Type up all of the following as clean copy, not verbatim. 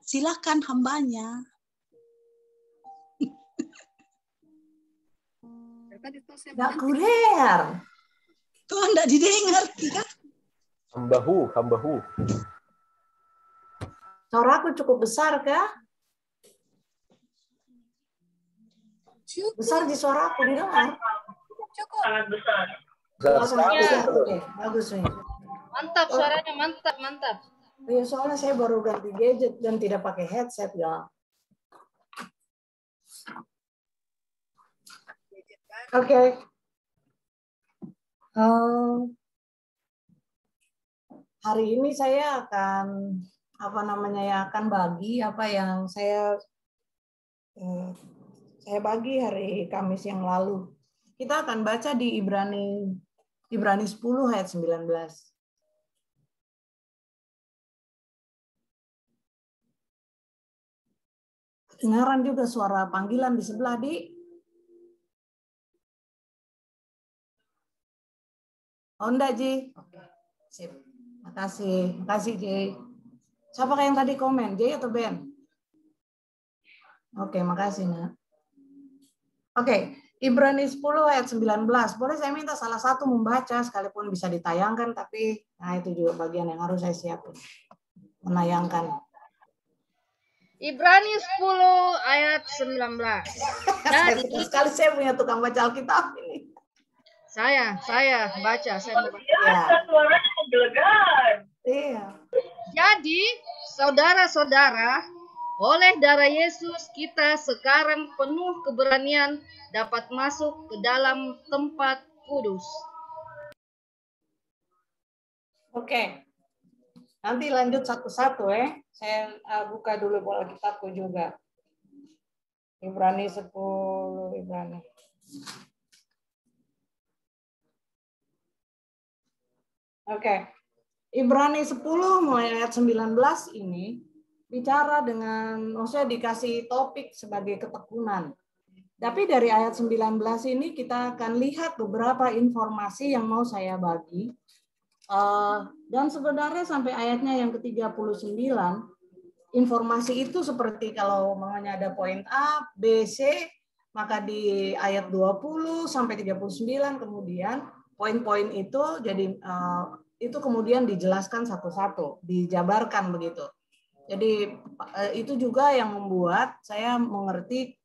silakan hambanya. Nggak kudengar. Tuh enggak didengar. Hambahu. Suaraku cukup besar kah? Besar di suaraku didengar. Cukup. Sangat besar. Bagus nih. Mantap suaranya, mantap. Ya, soalnya saya baru ganti gadget dan tidak pakai headset ya. Oke. Hari ini saya akan akan bagi apa yang saya bagi hari Kamis yang lalu. Kita akan baca di Ibrani 10 ayat 19. Kedengaran juga suara panggilan di sebelah, Di. Oh, enggak, Ji. Oke. Sip. Makasih, Ji. Siapa yang tadi komen, Ji atau Ben? Oke, makasih, Nak. Oke, Ibrani 10 ayat 19. Boleh saya minta salah satu membaca, sekalipun bisa ditayangkan, tapi itu juga bagian yang harus saya siapin. Menayangkan. Ibrani 10 ayat 19. Sekali saya punya tukang baca Alkitab ini. Saya baca, saya mau baca. Ya. Suaranya menggelegar. Iya. Jadi, saudara-saudara, oleh darah Yesus kita sekarang penuh keberanian dapat masuk ke dalam tempat kudus. Oke. Nanti lanjut satu-satu ya. Saya buka dulu Alkitabku juga. Ibrani 10, Ibrani. Oke. Ibrani 10 mulai ayat 19 ini bicara dengan, maksudnya dikasih topik sebagai ketekunan. Tapi dari ayat 19 ini kita akan lihat beberapa informasi yang mau saya bagi. Dan sebenarnya sampai ayatnya yang ke-39, informasi itu seperti kalau maunya ada poin A, B, C, maka di ayat 20 sampai 39 kemudian poin-poin itu jadi itu kemudian dijelaskan satu-satu, dijabarkan begitu. Jadi itu juga yang membuat saya mengerti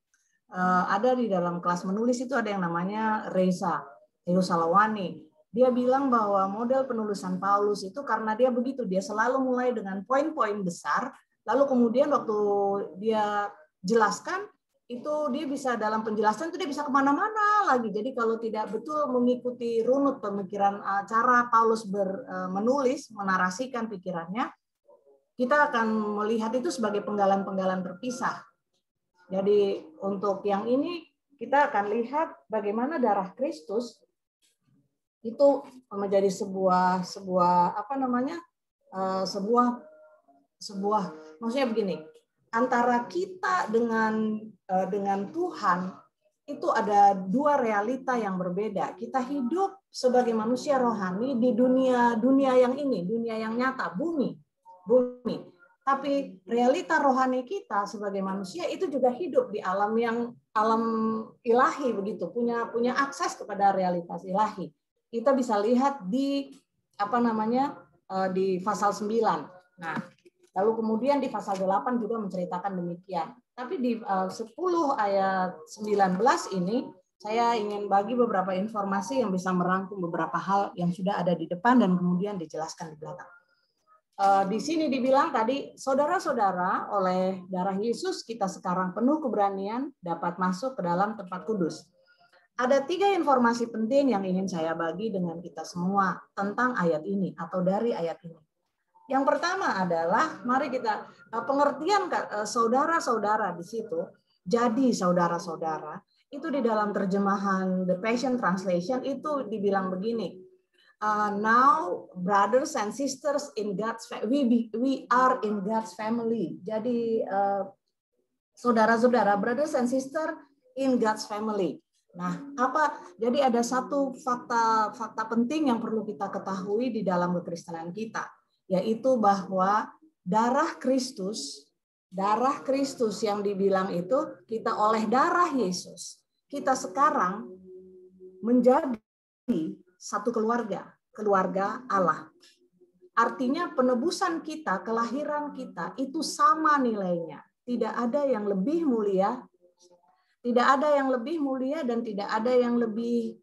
ada di dalam kelas menulis itu ada yang namanya Reza Salawani. Dia bilang bahwa model penulisan Paulus itu karena dia begitu, dia selalu mulai dengan poin-poin besar, lalu kemudian waktu dia jelaskan, itu dia bisa dalam penjelasan itu dia bisa kemana-mana lagi. Jadi kalau tidak betul mengikuti runut pemikiran cara Paulus menulis, menarasikan pikirannya, kita akan melihat itu sebagai penggalan-penggalan terpisah. Jadi untuk yang ini kita akan lihat bagaimana darah Kristus itu menjadi sebuah maksudnya begini, antara kita dengan Tuhan itu ada dua realita yang berbeda. Kita hidup sebagai manusia rohani di dunia yang ini, dunia yang nyata, bumi. Tapi realita rohani kita sebagai manusia itu juga hidup di alam ilahi begitu, punya akses kepada realitas ilahi. Kita bisa lihat di di pasal 9. Nah, lalu kemudian di pasal 8 juga menceritakan demikian. Tapi di 10 ayat 19 ini saya ingin bagi beberapa informasi yang bisa merangkum beberapa hal yang sudah ada di depan dan kemudian dijelaskan di belakang. Di sini dibilang tadi, saudara-saudara, oleh darah Yesus kita sekarang penuh keberanian dapat masuk ke dalam tempat kudus. Ada 3 informasi penting yang ingin saya bagi dengan kita semua tentang ayat ini atau dari ayat ini. Yang pertama adalah, mari kita pengertian saudara-saudara di situ, jadi saudara-saudara, itu di dalam terjemahan The Passion Translation itu dibilang begini, now brothers and sisters in God's family, we are in God's family. Jadi saudara-saudara, brothers and sisters in God's family. Nah, jadi ada satu fakta penting yang perlu kita ketahui di dalam kekristenan kita, yaitu bahwa darah Kristus darah Kristus yang dibilang itu, kita oleh darah Yesus, kita sekarang menjadi satu keluarga, keluarga Allah. Artinya penebusan kita, kelahiran kita itu sama nilainya. Tidak ada yang lebih mulia, tidak ada yang lebih mulia dan tidak ada yang lebih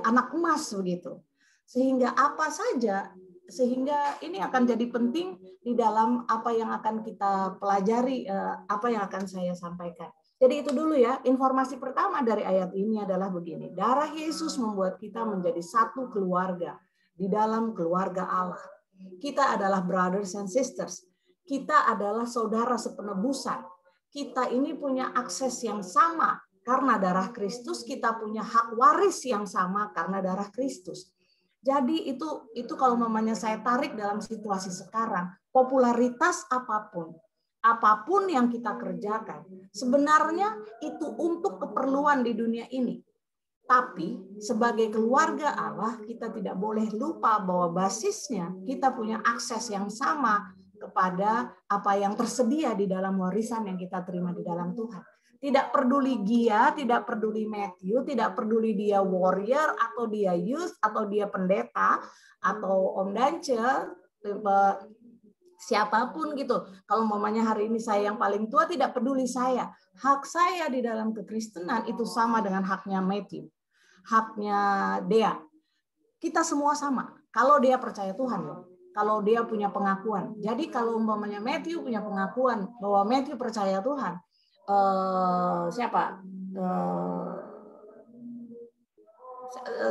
anak emas begitu. Sehingga apa saja, sehingga ini akan jadi penting di dalam apa yang akan kita pelajari, apa yang akan saya sampaikan. Jadi itu dulu ya, informasi pertama dari ayat ini adalah begini. Darah Yesus membuat kita menjadi satu keluarga di dalam keluarga Allah. Kita adalah brothers and sisters. Kita adalah saudara sepenebusan. Kita ini punya akses yang sama karena darah Kristus, kita punya hak waris yang sama karena darah Kristus. Jadi itu kalau mamanya saya tarik dalam situasi sekarang, popularitas apapun yang kita kerjakan, sebenarnya itu untuk keperluan di dunia ini. Tapi sebagai keluarga Allah, kita tidak boleh lupa bahwa basisnya kita punya akses yang sama kepada apa yang tersedia di dalam warisan yang kita terima di dalam Tuhan. Tidak peduli Gia, tidak peduli Matthew, tidak peduli dia warrior, atau dia youth, atau dia pendeta, atau Om Dance, siapapun gitu. Kalau mamanya hari ini saya yang paling tua, tidak peduli saya. Hak saya di dalam kekristenan itu sama dengan haknya Matthew, haknya Dea. Kita semua sama. Kalau dia percaya Tuhan loh. Kalau dia punya pengakuan. Jadi kalau umpamanya Matthew punya pengakuan bahwa Matthew percaya Tuhan,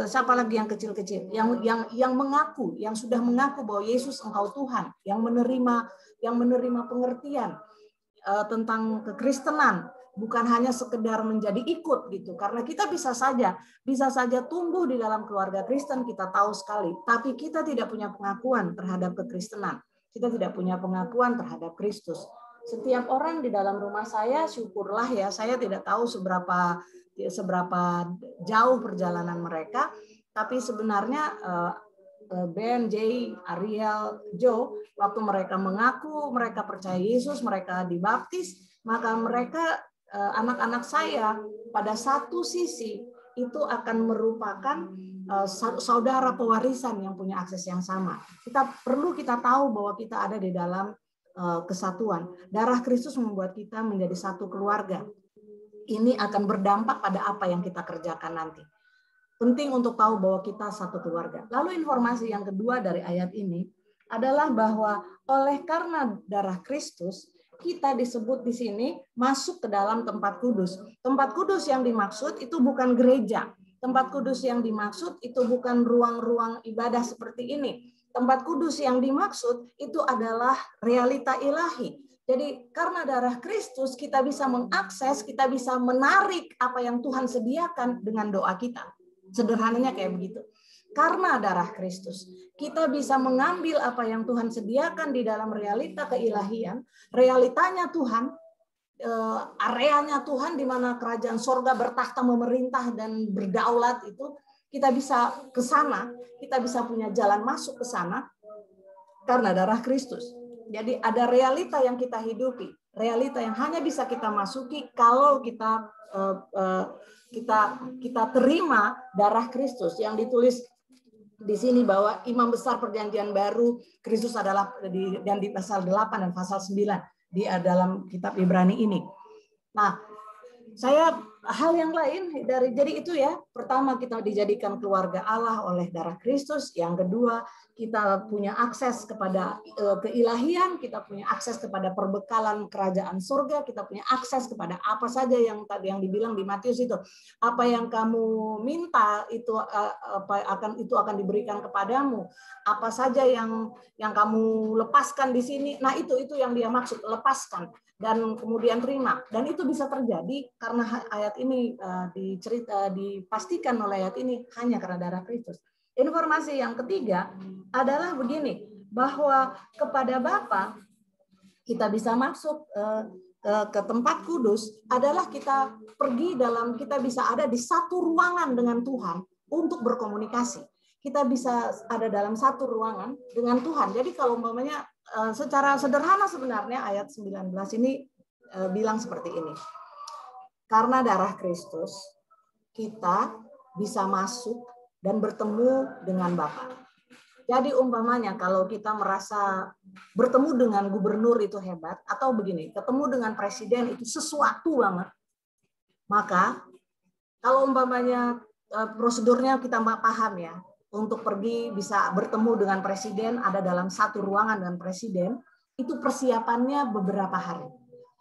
siapa lagi yang kecil-kecil yang mengaku, yang sudah mengaku bahwa Yesus engkau Tuhan, yang menerima pengertian tentang kekristenan, bukan hanya sekedar menjadi ikut gitu, karena kita bisa saja tumbuh di dalam keluarga Kristen, kita tahu sekali, tapi kita tidak punya pengakuan terhadap kekristenan, kita tidak punya pengakuan terhadap Kristus. Setiap orang di dalam rumah saya, syukurlah ya, saya tidak tahu seberapa jauh perjalanan mereka, tapi sebenarnya Ben, Jay, Ariel, Joe, waktu mereka mengaku mereka percaya Yesus, mereka dibaptis, maka mereka, anak-anak saya, pada satu sisi itu akan merupakan saudara pewarisan yang punya akses yang sama. Kita tahu bahwa kita ada di dalam kesatuan. Darah Kristus membuat kita menjadi satu keluarga. Ini akan berdampak pada apa yang kita kerjakan nanti. Penting untuk tahu bahwa kita satu keluarga. Lalu informasi yang kedua dari ayat ini adalah bahwa oleh karena darah Kristus, kita disebut di sini masuk ke dalam tempat kudus. Tempat kudus yang dimaksud itu bukan gereja. Tempat kudus yang dimaksud itu bukan ruang-ruang ibadah seperti ini. Tempat kudus yang dimaksud itu adalah realita ilahi. Jadi karena darah Kristus kita bisa mengakses, kita bisa menarik apa yang Tuhan sediakan dengan doa kita. Sederhananya kayak begitu. Karena darah Kristus, kita bisa mengambil apa yang Tuhan sediakan di dalam realita keilahian, realitanya Tuhan, areanya Tuhan di mana kerajaan sorga bertakhta memerintah dan berdaulat itu, kita bisa ke sana, kita bisa punya jalan masuk ke sana karena darah Kristus. Jadi ada realita yang kita hidupi, realita yang hanya bisa kita masuki kalau kita terima darah Kristus, yang ditulis di sini bahwa imam besar perjanjian baru Kristus adalah di pasal 8 dan pasal 9 di dalam kitab Ibrani ini. Nah, hal yang lain jadi itu ya. Pertama, kita dijadikan keluarga Allah oleh darah Kristus. Yang kedua, kita punya akses kepada keilahian, kita punya akses kepada perbekalan kerajaan surga, kita punya akses kepada apa saja yang tadi yang dibilang di Matius itu. Apa yang kamu minta itu akan diberikan kepadamu. Apa saja yang kamu lepaskan di sini. Nah, itu yang dia maksud, lepaskan dan kemudian terima. Dan itu bisa terjadi karena ayat ini dipastikan oleh ayat ini hanya karena darah Kristus. Informasi yang ketiga adalah begini, bahwa kepada Bapa kita bisa masuk ke tempat kudus adalah kita bisa ada di satu ruangan dengan Tuhan untuk berkomunikasi. Kita bisa ada dalam satu ruangan dengan Tuhan. Jadi kalau umpamanya secara sederhana sebenarnya ayat 19 ini bilang seperti ini. Karena darah Kristus, kita bisa masuk dan bertemu dengan Bapa. Jadi umpamanya kalau kita merasa bertemu dengan gubernur itu hebat, atau begini, ketemu dengan presiden itu sesuatu banget, maka kalau umpamanya prosedurnya kita paham ya, untuk pergi bisa bertemu dengan presiden, ada dalam satu ruangan dengan presiden, itu persiapannya beberapa hari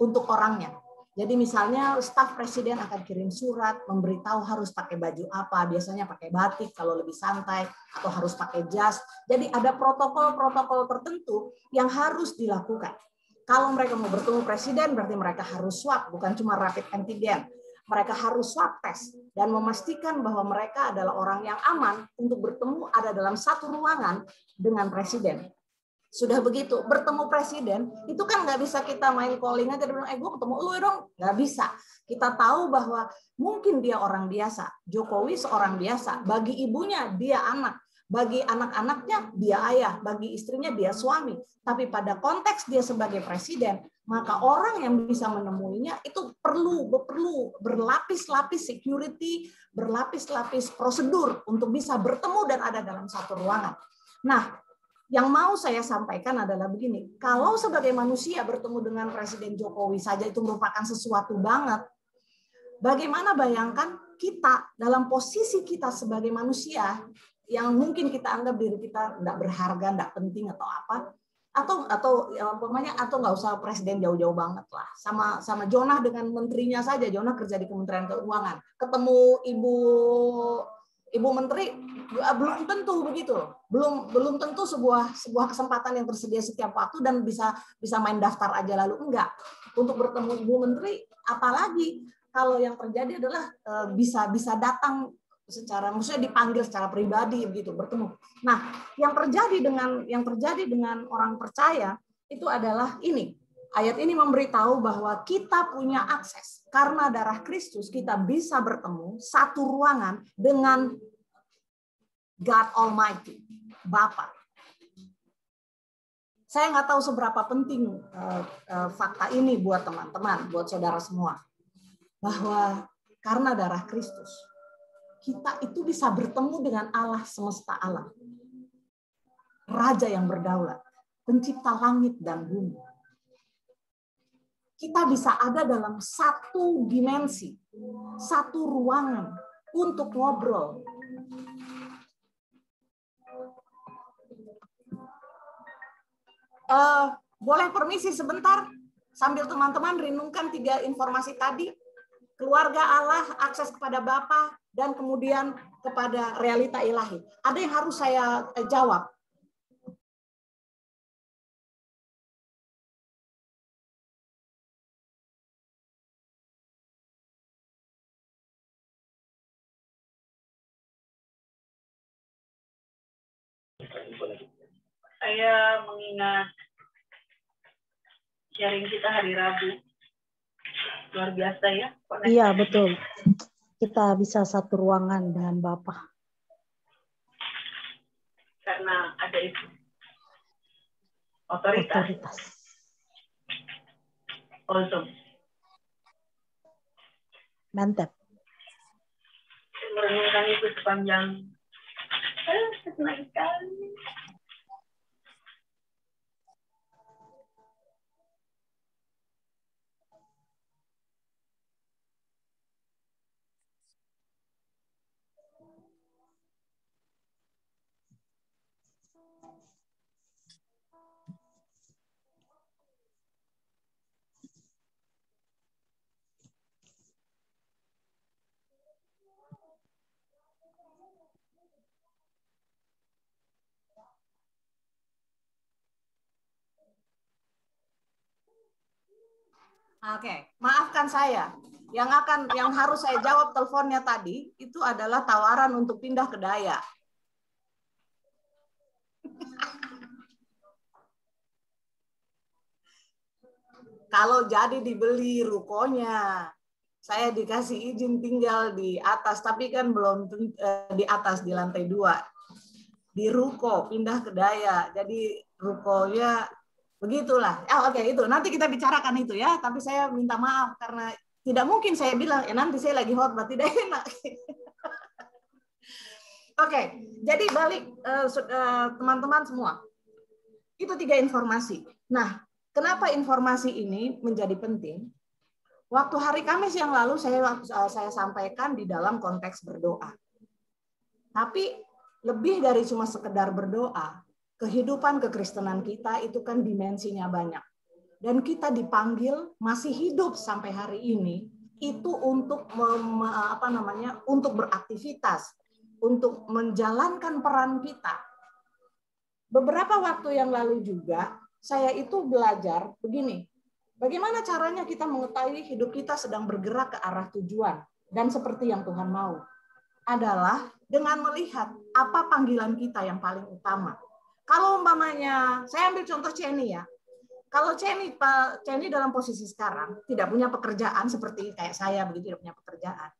untuk orangnya. Jadi misalnya staf presiden akan kirim surat, memberitahu harus pakai baju apa, biasanya pakai batik kalau lebih santai, atau harus pakai jas. Jadi ada protokol-protokol tertentu yang harus dilakukan. Kalau mereka mau bertemu presiden, berarti mereka harus swab, bukan cuma rapid antigen. Mereka harus swab test dan memastikan bahwa mereka adalah orang yang aman untuk bertemu ada dalam satu ruangan dengan presiden. Sudah begitu, bertemu presiden, itu kan nggak bisa kita main calling aja, bilang, gue ketemu lu dong. Nggak bisa. Kita tahu bahwa mungkin dia orang biasa, Jokowi seorang biasa, bagi ibunya dia anak, bagi anak-anaknya dia ayah, bagi istrinya dia suami. Tapi pada konteks dia sebagai presiden, maka orang yang bisa menemuinya itu perlu berlapis-lapis security, berlapis-lapis prosedur untuk bisa bertemu dan ada dalam satu ruangan. Nah, yang mau saya sampaikan adalah begini, kalau sebagai manusia bertemu dengan Presiden Jokowi saja itu merupakan sesuatu banget, bagaimana bayangkan kita dalam posisi kita sebagai manusia yang mungkin kita anggap diri kita tidak berharga, tidak penting atau apa, atau nggak usah presiden jauh-jauh banget lah, sama Jonah dengan menterinya saja. Jonah kerja di Kementerian Keuangan, ketemu Ibu Menteri belum tentu begitu, belum tentu sebuah kesempatan yang tersedia setiap waktu dan bisa main daftar aja lalu enggak. Untuk bertemu Ibu Menteri, apalagi kalau yang terjadi adalah bisa datang secara, maksudnya dipanggil secara pribadi begitu bertemu. Nah, yang terjadi dengan orang percaya itu adalah ini. Ayat ini memberitahu bahwa kita punya akses. Karena darah Kristus kita bisa bertemu satu ruangan dengan God Almighty, Bapa. Saya nggak tahu seberapa penting fakta ini buat teman-teman, buat saudara semua. Bahwa karena darah Kristus, kita itu bisa bertemu dengan Allah semesta alam. Raja yang berdaulat, pencipta langit dan bumi. Kita bisa ada dalam satu dimensi, satu ruangan untuk ngobrol. Boleh permisi sebentar sambil teman-teman renungkan 3 informasi tadi. Keluarga Allah, akses kepada Bapa, dan kemudian kepada realita ilahi. Ada yang harus saya jawab. Saya mengingat sharing kita hari Rabu. Luar biasa ya. Iya, betul. Kita bisa satu ruangan dengan Bapa. Karena ada itu. Otoritas. Awesome. Mantap. Merenungkan itu sepanjang. Senang sekali. Oke, maafkan saya. Yang harus saya jawab teleponnya tadi itu adalah tawaran untuk pindah ke Dayak. Kalau jadi dibeli rukonya, saya dikasih izin tinggal di atas, tapi kan belum di atas di lantai 2. Di ruko pindah ke Dayak. Jadi rukonya Begitulah. Oke, itu nanti kita bicarakan itu ya. Tapi saya minta maaf karena tidak mungkin saya bilang nanti saya lagi khotbah, tidak enak. Oke, jadi balik teman-teman semua. Itu 3 informasi. Nah, kenapa informasi ini menjadi penting? Waktu hari Kamis yang lalu saya sampaikan di dalam konteks berdoa. Tapi lebih dari cuma sekedar berdoa, kehidupan kekristenan kita itu kan dimensinya banyak. Dan kita dipanggil masih hidup sampai hari ini itu untuk untuk beraktivitas, untuk menjalankan peran kita. Beberapa waktu yang lalu juga saya itu belajar begini. Bagaimana caranya kita mengetahui hidup kita sedang bergerak ke arah tujuan dan seperti yang Tuhan mau? Adalah dengan melihat apa panggilan kita yang paling utama. Kalau umpamanya, saya ambil contoh Ceni ya. Kalau Ceni dalam posisi sekarang tidak punya pekerjaan seperti kayak saya begitu, tidak punya pekerjaan.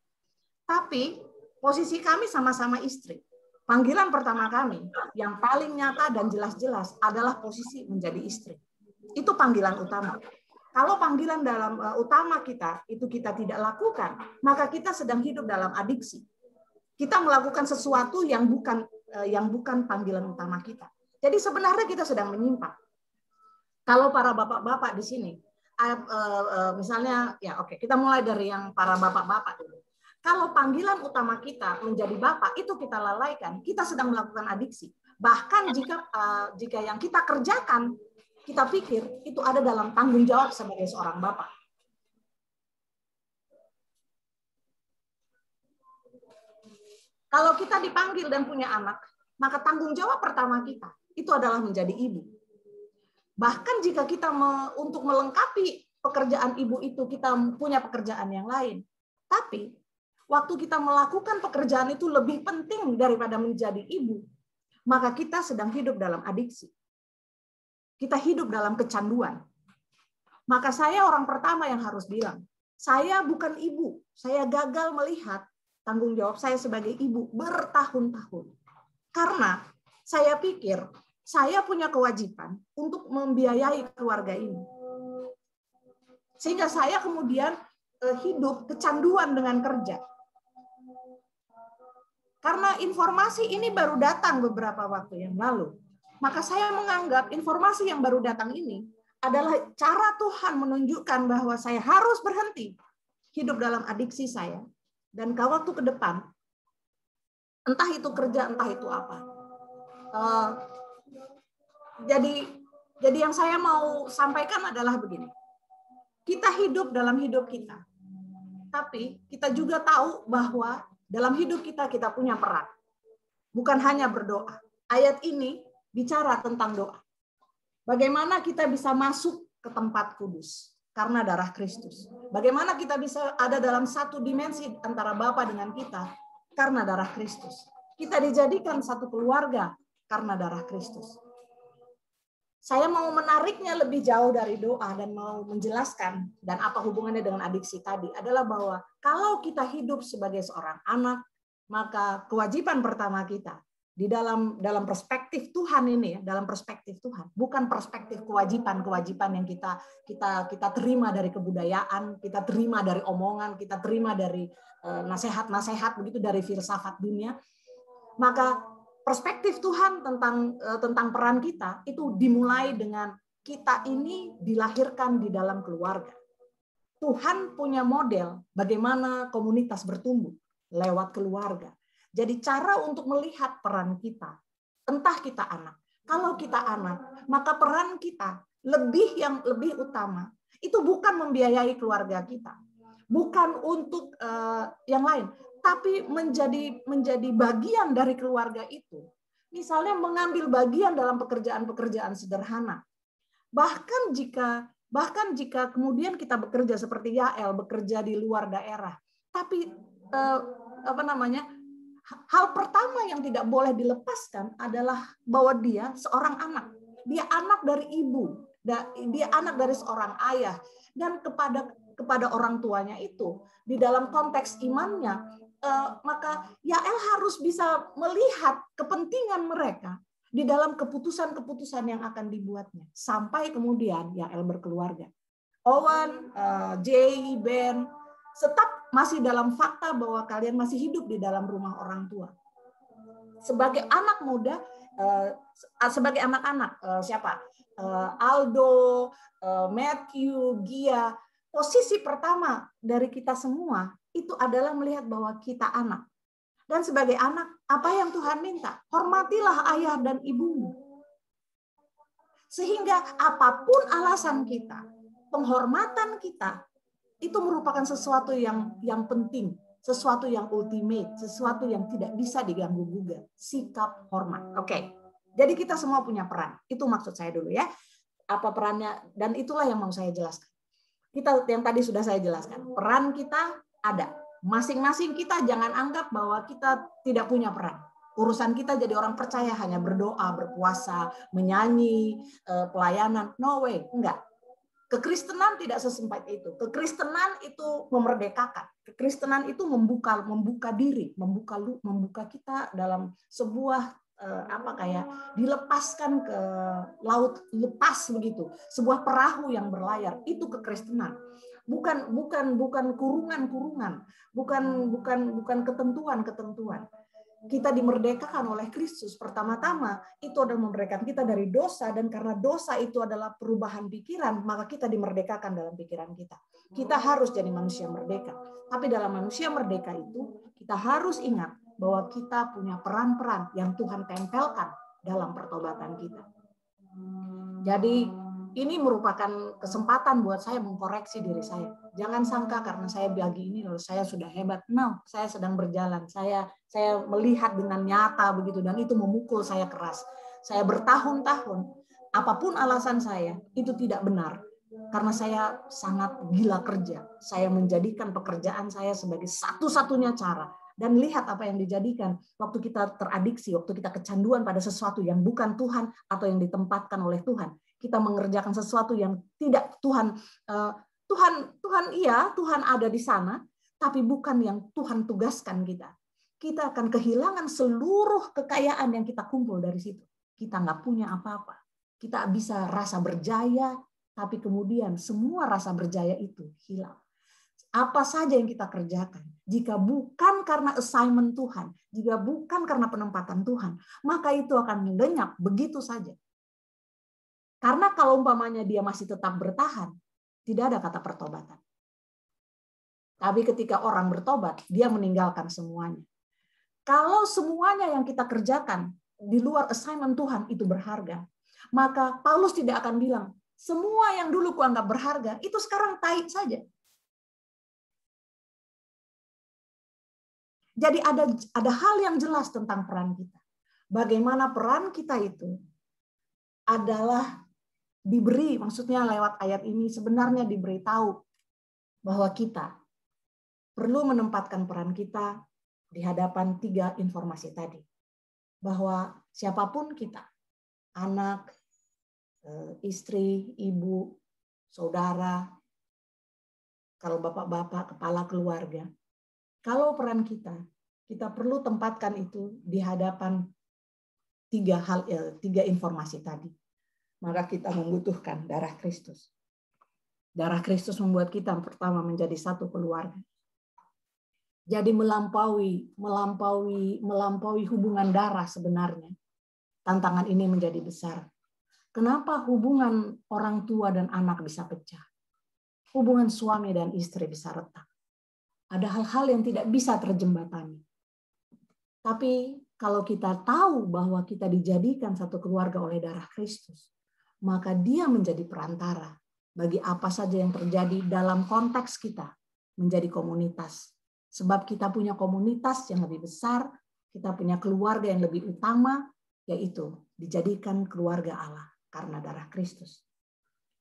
Tapi posisi kami sama-sama istri. Panggilan pertama kami yang paling nyata dan jelas-jelas adalah posisi menjadi istri. Itu panggilan utama. Kalau panggilan dalam utama kita itu kita tidak lakukan, maka kita sedang hidup dalam adiksi. Kita melakukan sesuatu yang bukan panggilan utama kita. Jadi sebenarnya kita sedang menyimpang. Kalau para bapak-bapak di sini, misalnya, ya oke, kita mulai dari yang para bapak-bapak dulu. Kalau panggilan utama kita menjadi bapak, itu kita lalaikan, kita sedang melakukan adiksi. Bahkan jika yang kita kerjakan, kita pikir itu ada dalam tanggung jawab sebagai seorang bapak. Kalau kita dipanggil dan punya anak, maka tanggung jawab pertama kita itu adalah menjadi ibu. Bahkan jika kita untuk melengkapi pekerjaan ibu itu, kita punya pekerjaan yang lain. Tapi waktu kita melakukan pekerjaan itu lebih penting daripada menjadi ibu, maka kita sedang hidup dalam adiksi. Kita hidup dalam kecanduan. Maka saya orang pertama yang harus bilang, saya bukan ibu, saya gagal melihat tanggung jawab saya sebagai ibu bertahun-tahun. Karena saya pikir saya punya kewajiban untuk membiayai keluarga ini. Sehingga saya kemudian hidup kecanduan dengan kerja. Karena informasi ini baru datang beberapa waktu yang lalu. Maka saya menganggap informasi yang baru datang ini adalah cara Tuhan menunjukkan bahwa saya harus berhenti hidup dalam adiksi saya. Dan ke waktu ke depan, entah itu kerja, entah itu apa. Jadi yang saya mau sampaikan adalah begini. Kita hidup dalam hidup kita. Tapi kita juga tahu bahwa dalam hidup kita punya peran. Bukan hanya berdoa. Ayat ini bicara tentang doa. Bagaimana kita bisa masuk ke tempat kudus karena darah Kristus. Bagaimana kita bisa ada dalam satu dimensi antara Bapa dengan kita karena darah Kristus. Kita dijadikan satu keluarga karena darah Kristus. Saya mau menariknya lebih jauh dari doa dan mau menjelaskan dan apa hubungannya dengan adiksi tadi adalah bahwa kalau kita hidup sebagai seorang anak, maka kewajiban pertama kita di dalam perspektif Tuhan ini, dalam perspektif Tuhan, bukan perspektif kewajiban yang kita terima dari kebudayaan, kita terima dari omongan, kita terima dari nasihat-nasihat begitu dari filsafat dunia. Maka perspektif Tuhan tentang peran kita itu dimulai dengan kita ini dilahirkan di dalam keluarga. Tuhan punya model bagaimana komunitas bertumbuh lewat keluarga. Jadi cara untuk melihat peran kita, entah kita anak. Kalau kita anak, maka peran kita yang lebih utama itu bukan membiayai keluarga kita, bukan untuk yang lain, tapi menjadi bagian dari keluarga itu. Misalnya mengambil bagian dalam pekerjaan-pekerjaan sederhana. Bahkan jika kemudian kita bekerja seperti Yael, bekerja di luar daerah, tapi hal pertama yang tidak boleh dilepaskan adalah bahwa dia seorang anak. Dia anak dari ibu, dia anak dari seorang ayah, dan kepada orang tuanya itu di dalam konteks imannya, maka Yael harus bisa melihat kepentingan mereka di dalam keputusan-keputusan yang akan dibuatnya. Sampai kemudian yang El berkeluarga. Owen, Jay, Ben, tetap masih dalam fakta bahwa kalian masih hidup di dalam rumah orang tua. Sebagai anak muda, sebagai anak-anak, siapa? Aldo, Matthew, Gia, posisi pertama dari kita semua itu adalah melihat bahwa kita anak. Dan sebagai anak, apa yang Tuhan minta? Hormatilah ayah dan ibumu. Sehingga apapun alasan kita, penghormatan kita, itu merupakan sesuatu yang penting, sesuatu yang ultimate, sesuatu yang tidak bisa diganggu-gugat. Sikap hormat. Oke. Jadi kita semua punya peran. Itu maksud saya dulu ya. Apa perannya? Dan itulah yang mau saya jelaskan. Kita yang tadi sudah saya jelaskan. Peran kita ada. Masing-masing kita jangan anggap bahwa kita tidak punya peran. Urusan kita jadi orang percaya hanya berdoa, berpuasa, menyanyi, pelayanan. No way, enggak. Kekristenan tidak sesempit itu. Kekristenan itu memerdekakan. Kekristenan itu membuka diri, membuka kita dalam sebuah dilepaskan ke laut lepas begitu. Sebuah perahu yang berlayar, itu kekristenan. Bukan kurungan-kurungan, bukan ketentuan-ketentuan. Kita dimerdekakan oleh Kristus. Pertama-tama itu adalah memerdekakan kita dari dosa, dan karena dosa itu adalah perubahan pikiran, maka kita dimerdekakan dalam pikiran kita. Kita harus jadi manusia merdeka. Tapi dalam manusia merdeka itu kita harus ingat bahwa kita punya peran-peran yang Tuhan tempelkan dalam pertobatan kita. Jadi ini merupakan kesempatan buat saya mengkoreksi diri saya. Jangan sangka karena saya bagi ini lalu saya sudah hebat. No, saya sedang berjalan. Saya melihat dengan nyata begitu, dan itu memukul saya keras. Saya bertahun-tahun, apapun alasan saya, itu tidak benar. Karena saya sangat gila kerja. Saya menjadikan pekerjaan saya sebagai satu-satunya cara. Dan lihat apa yang dijadikan waktu kita teradiksi, waktu kita kecanduan pada sesuatu yang bukan Tuhan atau yang ditempatkan oleh Tuhan. Kita mengerjakan sesuatu yang tidak Tuhan ada di sana, tapi bukan yang Tuhan tugaskan kita. Kita akan kehilangan seluruh kekayaan yang kita kumpul dari situ. Kita nggak punya apa-apa. Kita bisa rasa berjaya, tapi kemudian semua rasa berjaya itu hilang. Apa saja yang kita kerjakan, jika bukan karena assignment Tuhan, jika bukan karena penempatan Tuhan, maka itu akan lenyap begitu saja. Karena kalau umpamanya dia masih tetap bertahan, tidak ada kata pertobatan. Tapi ketika orang bertobat, dia meninggalkan semuanya. Kalau semuanya yang kita kerjakan di luar assignment Tuhan itu berharga, maka Paulus tidak akan bilang, semua yang dulu kuanggap berharga, itu sekarang tai saja. Jadi ada hal yang jelas tentang peran kita. Bagaimana peran kita itu adalah diberi, maksudnya lewat ayat ini sebenarnya diberitahu bahwa kita perlu menempatkan peran kita di hadapan 3 informasi tadi. Bahwa siapapun kita, anak, istri, ibu, saudara, kalau bapak-bapak, kepala keluarga, kalau peran kita perlu tempatkan itu di hadapan 3 informasi tadi. Maka kita membutuhkan darah Kristus. Darah Kristus membuat kita pertama menjadi satu keluarga. Jadi melampaui hubungan darah sebenarnya. Tantangan ini menjadi besar. Kenapa hubungan orang tua dan anak bisa pecah? Hubungan suami dan istri bisa retak. Ada hal-hal yang tidak bisa terjembatani. Tapi kalau kita tahu bahwa kita dijadikan satu keluarga oleh darah Kristus, maka dia menjadi perantara bagi apa saja yang terjadi dalam konteks kita menjadi komunitas. Sebab kita punya komunitas yang lebih besar, kita punya keluarga yang lebih utama, yaitu dijadikan keluarga Allah karena darah Kristus.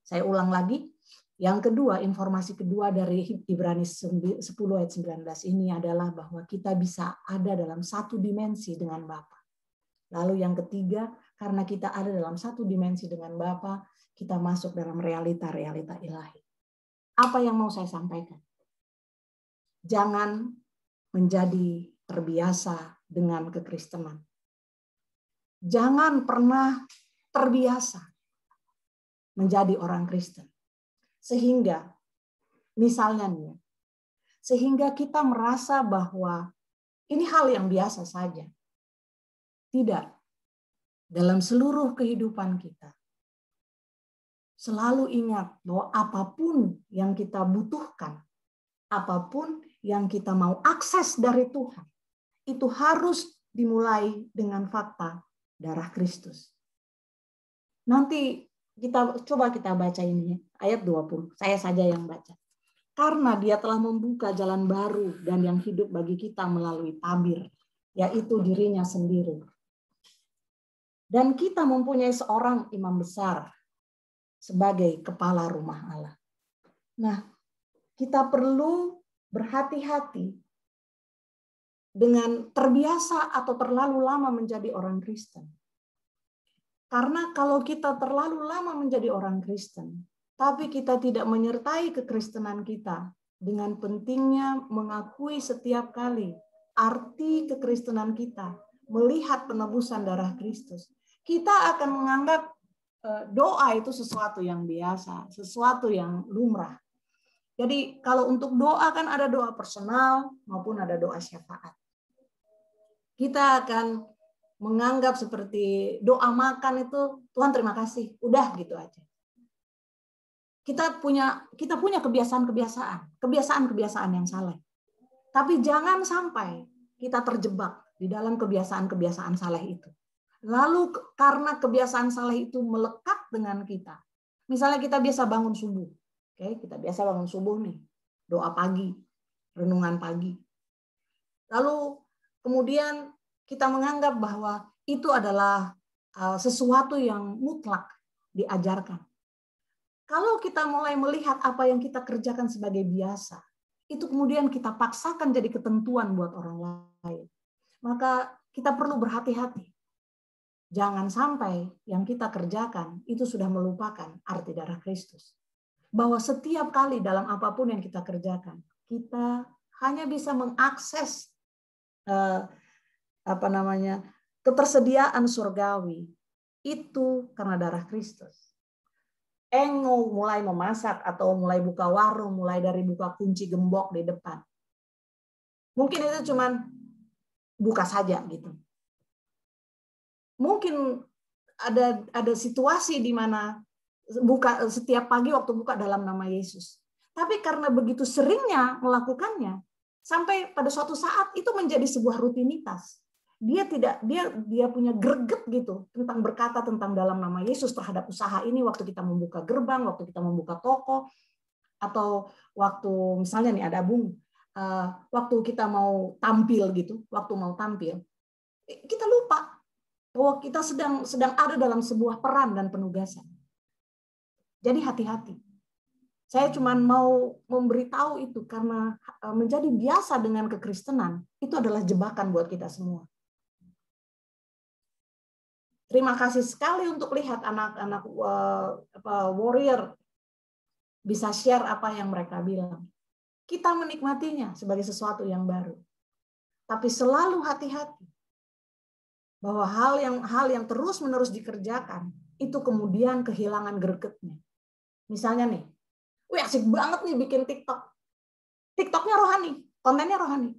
Saya ulang lagi, yang kedua, informasi kedua dari Ibrani 10 ayat 19 ini adalah bahwa kita bisa ada dalam satu dimensi dengan Bapa. Lalu yang ketiga, karena kita ada dalam satu dimensi dengan Bapa, kita masuk dalam realita-realita ilahi. Apa yang mau saya sampaikan? Jangan menjadi terbiasa dengan kekristenan. jangan pernah terbiasa menjadi orang Kristen. Sehingga, misalnya nih, sehingga kita merasa bahwa ini hal yang biasa saja. Tidak. Dalam seluruh kehidupan kita, selalu ingat bahwa apapun yang kita butuhkan, apapun yang kita mau akses dari Tuhan, itu harus dimulai dengan fakta darah Kristus. Nanti coba kita baca ini, ayat 20. Saya saja yang baca. Karena dia telah membuka jalan baru dan yang hidup bagi kita melalui tabir, yaitu dirinya sendiri. Dan kita mempunyai seorang imam besar sebagai kepala rumah Allah. Nah, kita perlu berhati-hati dengan terbiasa atau terlalu lama menjadi orang Kristen. Karena kalau kita terlalu lama menjadi orang Kristen, tapi kita tidak menyertai kekristenan kita dengan pentingnya mengakui setiap kali arti kekristenan kita, melihat penebusan darah Kristus, kita akan menganggap doa itu sesuatu yang biasa, sesuatu yang lumrah. Jadi kalau untuk doa kan ada doa personal maupun ada doa syafaat. Kita akan menganggap seperti doa makan itu, Tuhan terima kasih, udah gitu aja. Kita punya kebiasaan yang salah. Tapi jangan sampai kita terjebak di dalam kebiasaan salah itu. Lalu karena kebiasaan salah itu melekat dengan kita. Misalnya kita biasa bangun subuh. Oke, kita biasa bangun subuh nih. Doa pagi, renungan pagi. Lalu kemudian kita menganggap bahwa itu adalah sesuatu yang mutlak diajarkan. Kalau kita mulai melihat apa yang kita kerjakan sebagai biasa, itu kemudian kita paksakan jadi ketentuan buat orang lain. Maka kita perlu berhati-hati. Jangan sampai yang kita kerjakan itu sudah melupakan arti darah Kristus. Bahwa setiap kali dalam apapun yang kita kerjakan, kita hanya bisa mengakses ketersediaan surgawi itu karena darah Kristus. Engau mulai memasak atau mulai buka warung, mulai dari buka kunci gembok di depan. Mungkin itu cuman buka saja gitu. Mungkin ada situasi di mana buka setiap pagi waktu buka dalam nama Yesus. Tapi karena begitu seringnya melakukannya, sampai pada suatu saat itu menjadi sebuah rutinitas. Dia punya greget gitu tentang berkata tentang dalam nama Yesus terhadap usaha ini waktu kita membuka gerbang, waktu kita membuka toko, atau waktu misalnya nih ada Bung, waktu kita mau tampil gitu, kita lupa bahwa kita sedang ada dalam sebuah peran dan penugasan. Jadi hati-hati. Saya cuma mau memberitahu itu karena menjadi biasa dengan kekristenan itu adalah jebakan buat kita semua. Terima kasih sekali untuk lihat anak-anak warrior bisa share apa yang mereka bilang. Kita menikmatinya sebagai sesuatu yang baru. Tapi selalu hati-hati bahwa hal yang terus-menerus dikerjakan itu kemudian kehilangan gregetnya. Misalnya nih, asik banget nih bikin TikTok. TikToknya rohani, kontennya rohani.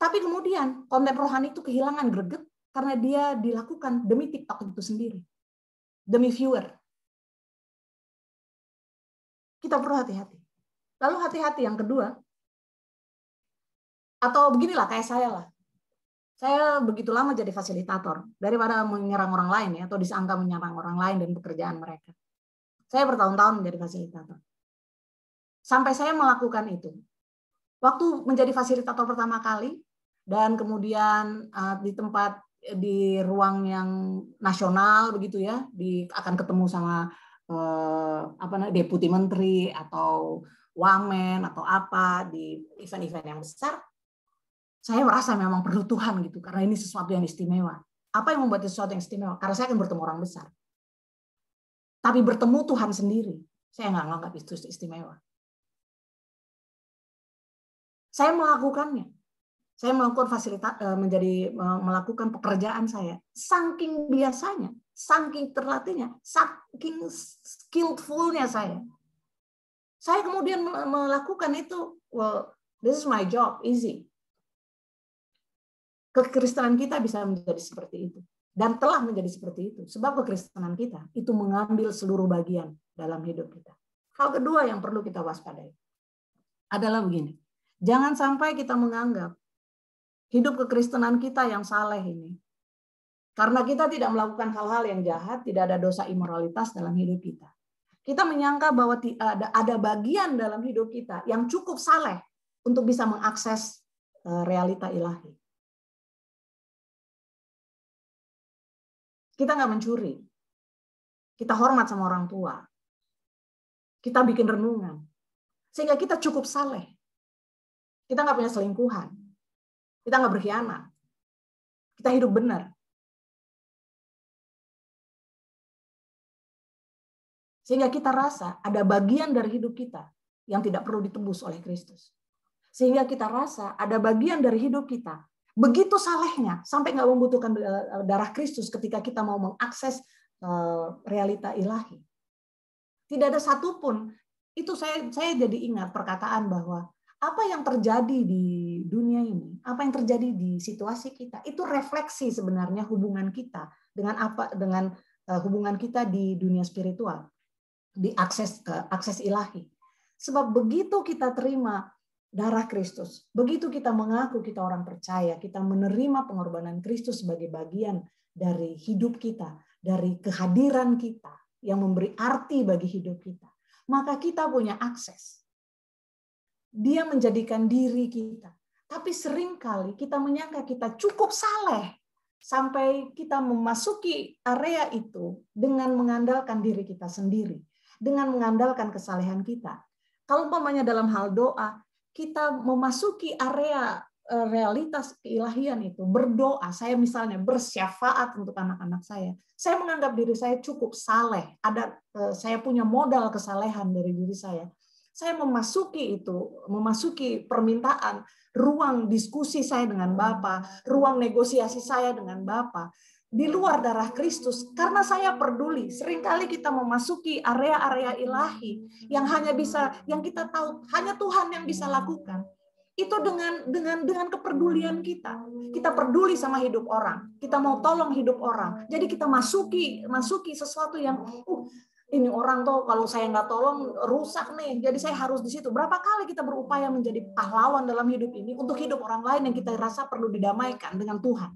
Tapi kemudian konten rohani itu kehilangan greget karena dia dilakukan demi TikTok itu sendiri. Demi viewer. Kita perlu hati-hati. Lalu hati-hati yang kedua, atau beginilah kayak saya lah. Saya begitu lama jadi fasilitator, daripada menyerang orang lain ya, atau disangka menyerang orang lain dan pekerjaan mereka. Saya bertahun-tahun menjadi fasilitator. Sampai saya melakukan itu. Waktu menjadi fasilitator pertama kali, dan kemudian di ruang yang nasional begitu ya, akan ketemu sama deputi menteri atau wamen atau apa di event-event yang besar. Saya merasa memang perlu Tuhan gitu, karena ini sesuatu yang istimewa. Apa yang membuat sesuatu yang istimewa? Karena saya akan bertemu orang besar. Tapi bertemu Tuhan sendiri, saya nggak menganggap itu istimewa. Saya melakukannya. Saya melakukan pekerjaan saya. Saking biasanya, saking terlatihnya, saking skillfulnya saya. Saya kemudian melakukan itu, well, this is my job, easy. Kekristenan kita bisa menjadi seperti itu. Dan telah menjadi seperti itu. Sebab kekristenan kita itu mengambil seluruh bagian dalam hidup kita. Hal kedua yang perlu kita waspadai adalah begini. Jangan sampai kita menganggap hidup kekristenan kita yang saleh ini. Karena kita tidak melakukan hal-hal yang jahat, tidak ada dosa imoralitas dalam hidup kita. Kita menyangka bahwa ada bagian dalam hidup kita yang cukup saleh untuk bisa mengakses realita ilahi. Kita nggak mencuri. Kita hormat sama orang tua. Kita bikin renungan. Sehingga kita cukup saleh. Kita nggak punya selingkuhan. Kita nggak berkhianat. Kita hidup benar. Sehingga kita rasa ada bagian dari hidup kita yang tidak perlu ditebus oleh Kristus. Sehingga kita rasa ada bagian dari hidup kita begitu salehnya sampai nggak membutuhkan darah Kristus ketika kita mau mengakses realita ilahi. Tidak ada satupun. Itu saya jadi ingat perkataan bahwa apa yang terjadi di dunia ini, apa yang terjadi di situasi kita, itu refleksi sebenarnya hubungan kita dengan hubungan kita di dunia spiritual, di akses ilahi. Sebab begitu kita terima darah Kristus, begitu kita mengaku kita orang percaya, kita menerima pengorbanan Kristus sebagai bagian dari hidup kita, dari kehadiran kita yang memberi arti bagi hidup kita, maka kita punya akses. Dia menjadikan diri kita. Tapi seringkali kita menyangka kita cukup saleh sampai kita memasuki area itu dengan mengandalkan diri kita sendiri, dengan mengandalkan kesalehan kita. Kalau umpamanya dalam hal doa, kita memasuki area realitas keilahian itu, berdoa, saya misalnya bersyafaat untuk anak-anak saya menganggap diri saya cukup saleh, saya punya modal kesalehan dari diri saya. Saya memasuki permintaan, ruang diskusi saya dengan Bapa, ruang negosiasi saya dengan Bapa, di luar darah Kristus, karena saya peduli. Seringkali kita memasuki area-area ilahi yang yang kita tahu hanya Tuhan yang bisa lakukan. Itu dengan kepedulian kita. Kita peduli sama hidup orang, kita mau tolong hidup orang. Jadi kita masuki sesuatu yang ini orang tuh kalau saya nggak tolong rusak nih, jadi saya harus di situ. Berapa kali kita berupaya menjadi pahlawan dalam hidup ini untuk hidup orang lain yang kita rasa perlu didamaikan dengan Tuhan.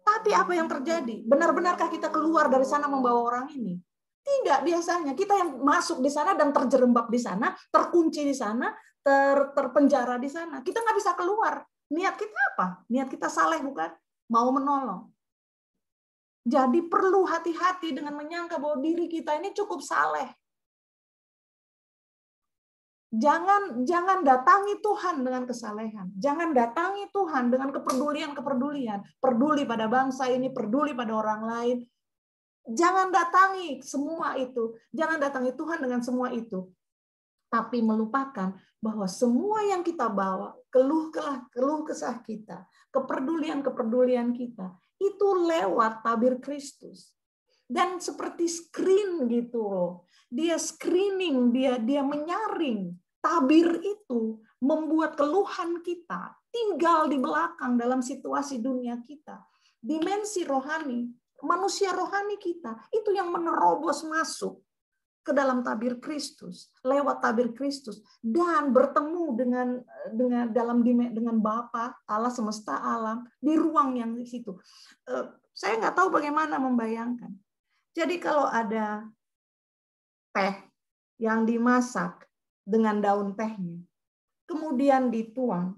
Tapi apa yang terjadi? Benar-benarkah kita keluar dari sana membawa orang ini? Tidak, biasanya kita yang masuk di sana dan terjerembab di sana, terkunci di sana, terpenjara di sana. Kita nggak bisa keluar. Niat kita apa? Niat kita saleh bukan? Mau menolong. Jadi perlu hati-hati dengan menyangka bahwa diri kita ini cukup saleh. Jangan datangi Tuhan dengan kesalehan. Jangan datangi Tuhan dengan kepedulian. Peduli pada bangsa ini, peduli pada orang lain. Jangan datangi semua itu. Jangan datangi Tuhan dengan semua itu. Tapi melupakan bahwa semua yang kita bawa, keluh kesah kita, kepedulian kita, itu lewat tabir Kristus. Dan seperti screen gitu loh. Dia screening, dia menyaring. Tabir itu membuat keluhan kita tinggal di belakang dalam situasi dunia kita. Dimensi rohani, manusia rohani kita, itu yang menerobos masuk ke dalam tabir Kristus, lewat tabir Kristus, dan bertemu dengan Bapa Allah semesta alam di ruang yang di situ. Saya nggak tahu bagaimana membayangkan. Jadi kalau ada teh yang dimasak dengan daun tehnya, kemudian dituang,